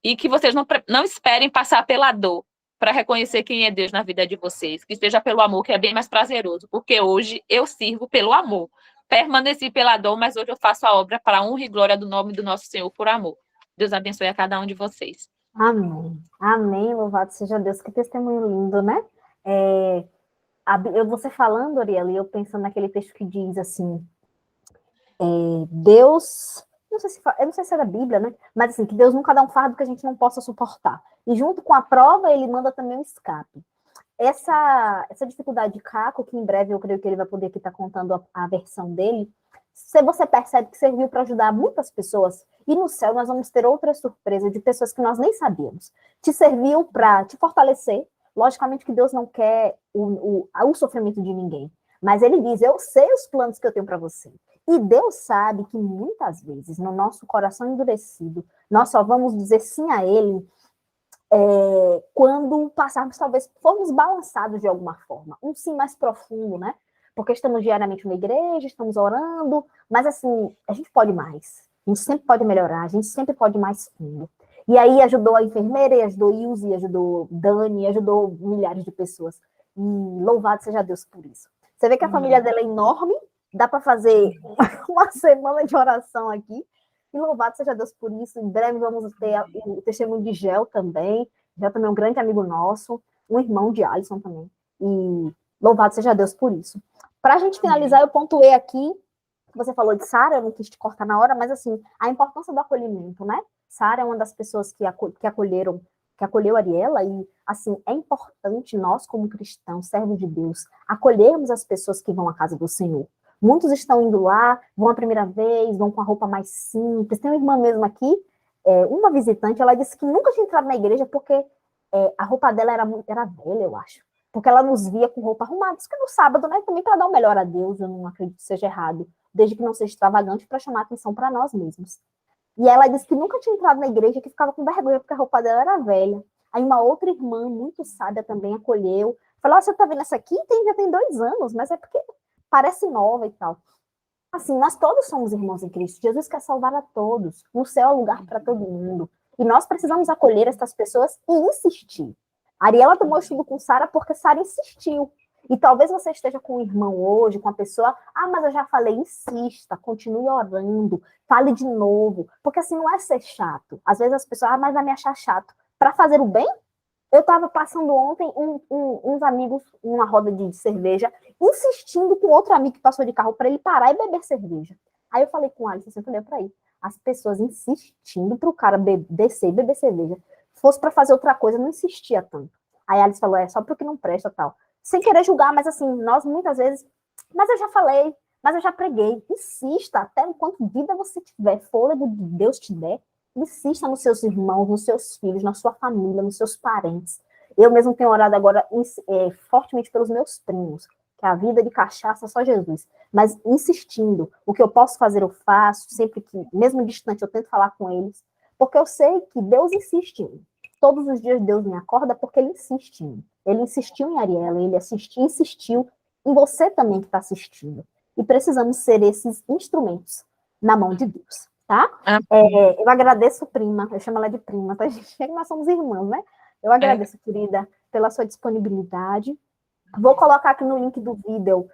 E que vocês não esperem passar pela dor para reconhecer quem é Deus na vida de vocês. Que seja pelo amor, que é bem mais prazeroso. Porque hoje eu sirvo pelo amor. Permaneci pela dor, mas hoje eu faço a obra para a honra e glória do nome do nosso Senhor por amor. Deus abençoe a cada um de vocês. Amém. Amém, louvado seja Deus. Que testemunho lindo, né? Você falando, Ariela, e eu pensando naquele texto que diz assim, Deus, eu não sei se é da Bíblia, né? Mas assim, que Deus nunca dá um fardo que a gente não possa suportar. E junto com a prova, ele manda também um escape. Essa dificuldade de Caco, que em breve eu creio que ele vai poder aqui estar contando a versão dele, se você percebe que serviu para ajudar muitas pessoas, e no céu nós vamos ter outra surpresa de pessoas que nós nem sabíamos. Te serviu para te fortalecer. Logicamente que Deus não quer o sofrimento de ninguém, mas ele diz, eu sei os planos que eu tenho para você. E Deus sabe que muitas vezes, no nosso coração endurecido, nós só vamos dizer sim a ele quando passarmos, talvez, formos balançados de alguma forma. Um sim mais profundo, né? Porque estamos diariamente na igreja, estamos orando, mas assim, a gente pode mais. A gente sempre pode melhorar, a gente sempre pode ir mais fundo. E aí ajudou a enfermeira, e ajudou Ilse, ajudou Dani, ajudou milhares de pessoas. E louvado seja Deus por isso. Você vê que a família dela é enorme, dá para fazer uma semana de oração aqui. E louvado seja Deus por isso. Em breve vamos ter o testemunho de Gel também. Gel também é um grande amigo nosso, um irmão de Alisson também. E louvado seja Deus por isso. Para a gente finalizar, eu pontuei aqui, você falou de Sara, eu não quis te cortar na hora, mas assim, a importância do acolhimento, né? Sara é uma das pessoas que acolheu Ariela, e assim, é importante nós, como cristãos, servos de Deus, acolhermos as pessoas que vão à casa do Senhor. Muitos estão indo lá, vão a primeira vez, vão com a roupa mais simples. Tem uma irmã mesmo aqui, uma visitante, ela disse que nunca tinha entrado na igreja porque a roupa dela era velha, eu acho. Porque ela nos via com roupa arrumada. Diz que no sábado, né, também para dar o melhor a Deus, eu não acredito que seja errado, desde que não seja extravagante, para chamar atenção para nós mesmos. E ela disse que nunca tinha entrado na igreja, que ficava com vergonha porque a roupa dela era velha. Aí uma outra irmã, muito sábia, também acolheu. Falou, você tá vendo essa aqui? Já tem 2 anos, mas é porque parece nova e tal. Assim, nós todos somos irmãos em Cristo. Jesus quer salvar a todos. No céu é lugar para todo mundo. E nós precisamos acolher essas pessoas e insistir. A Ariela tomou estudo com Sara porque Sara insistiu. E talvez você esteja com um irmão hoje, com a pessoa, mas eu já falei, insista, continue orando, fale de novo. Porque assim, não é ser chato. Às vezes as pessoas, mas vai me achar chato. Para fazer o bem, eu estava passando ontem uns amigos, numa roda de cerveja, insistindo com outro amigo que passou de carro para ele parar e beber cerveja. Aí eu falei com o Alisson, eu falei para aí, as pessoas insistindo para o cara descer e beber cerveja. Fosse para fazer outra coisa, não insistia tanto. Aí a Alice falou, só porque não presta tal. Sem querer julgar, mas assim, nós muitas vezes, mas eu já falei, mas eu já preguei. Insista, até enquanto vida você tiver, fôlego de Deus te der, insista nos seus irmãos, nos seus filhos, na sua família, nos seus parentes. Eu mesmo tenho orado agora fortemente pelos meus primos, que a vida de cachaça só Jesus. Mas insistindo, o que eu posso fazer eu faço, sempre que, mesmo distante, eu tento falar com eles, porque eu sei que Deus insiste em mim. Todos os dias Deus me acorda porque Ele insiste em mim. Ele insistiu em Ariela, Ele insistiu em você também que está assistindo. E precisamos ser esses instrumentos na mão de Deus, tá? Eu agradeço, prima, eu chamo ela de prima, tá? Nós somos irmãs, né? Eu agradeço, querida, pela sua disponibilidade. Vou colocar aqui no link do vídeo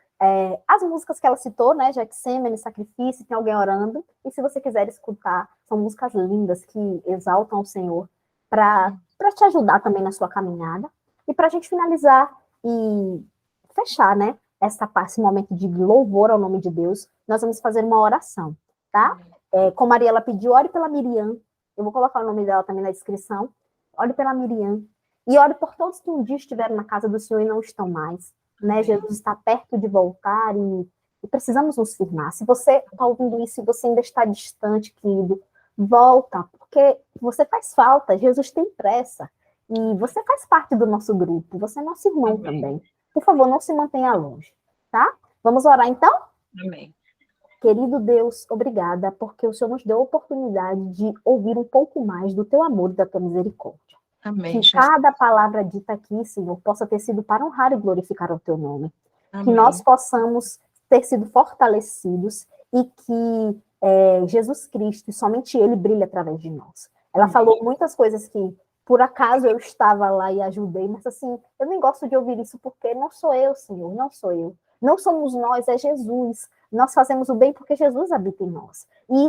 as músicas que ela citou, né? Getsemane, Sacrifício, Tem Alguém Orando. E se você quiser escutar, são músicas lindas que exaltam o Senhor para te ajudar também na sua caminhada. E para a gente finalizar e fechar, né? Esse momento de louvor ao nome de Deus, nós vamos fazer uma oração, tá? Como a Ariela pediu, ore pela Miriam. Eu vou colocar o nome dela também na descrição. Ore pela Miriam. E ore por todos que um dia estiveram na casa do Senhor e não estão mais. Né? Jesus está perto de voltar e precisamos nos firmar. Se você está ouvindo isso e você ainda está distante, querido, volta, porque você faz falta, Jesus tem pressa, e você faz parte do nosso grupo, você é nosso irmão também. Por favor, não se mantenha longe, tá? Vamos orar então? Amém. Querido Deus, obrigada, porque o Senhor nos deu a oportunidade de ouvir um pouco mais do teu amor e da tua misericórdia. Amém, Que Jesus. cada palavra dita aqui, Senhor, possa ter sido para honrar e glorificar o teu nome. Amém. Que nós possamos ter sido fortalecidos e que Jesus Cristo, e somente Ele, brilhe através de nós. Ela falou muitas coisas que, por acaso, eu estava lá e ajudei, mas assim, eu nem gosto de ouvir isso porque não sou eu, Senhor, não sou eu. Não somos nós, é Jesus. Nós fazemos o bem porque Jesus habita em nós. E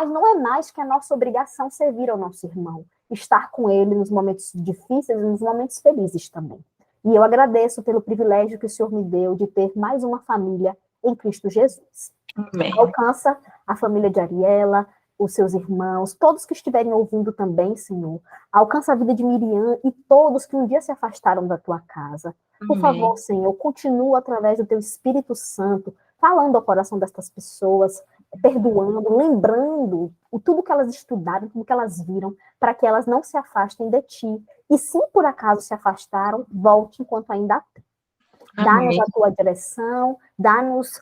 não é mais que a nossa obrigação servir ao nosso irmão, estar com ele nos momentos difíceis e nos momentos felizes também. E eu agradeço pelo privilégio que o Senhor me deu de ter mais uma família em Cristo Jesus. Amém. Alcança a família de Ariela, os seus irmãos, todos que estiverem ouvindo também, Senhor. Alcança a vida de Miriam e todos que um dia se afastaram da tua casa. Por favor, Senhor, continua através do teu Espírito Santo, falando ao coração destas pessoas, perdoando, lembrando tudo que elas estudaram, tudo que elas viram, para que elas não se afastem de ti. E se por acaso se afastaram, volte enquanto ainda há tempo. Dá-nos a tua direção, dá-nos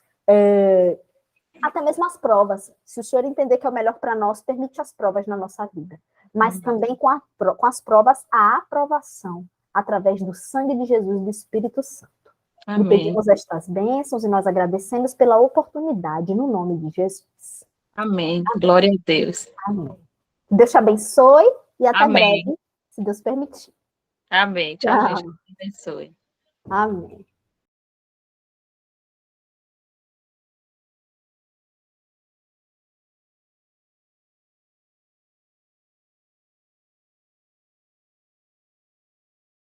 até mesmo as provas. Se o Senhor entender que é o melhor para nós, permite as provas na nossa vida. Mas também com as provas, a aprovação, através do sangue de Jesus e do Espírito Santo. E pedimos estas bênçãos e nós agradecemos pela oportunidade, no nome de Jesus. Amém. Glória a Deus. Amém. Deus te abençoe e até breve, se Deus permitir. Amém. Tchau, gente. Deus abençoe. Amém.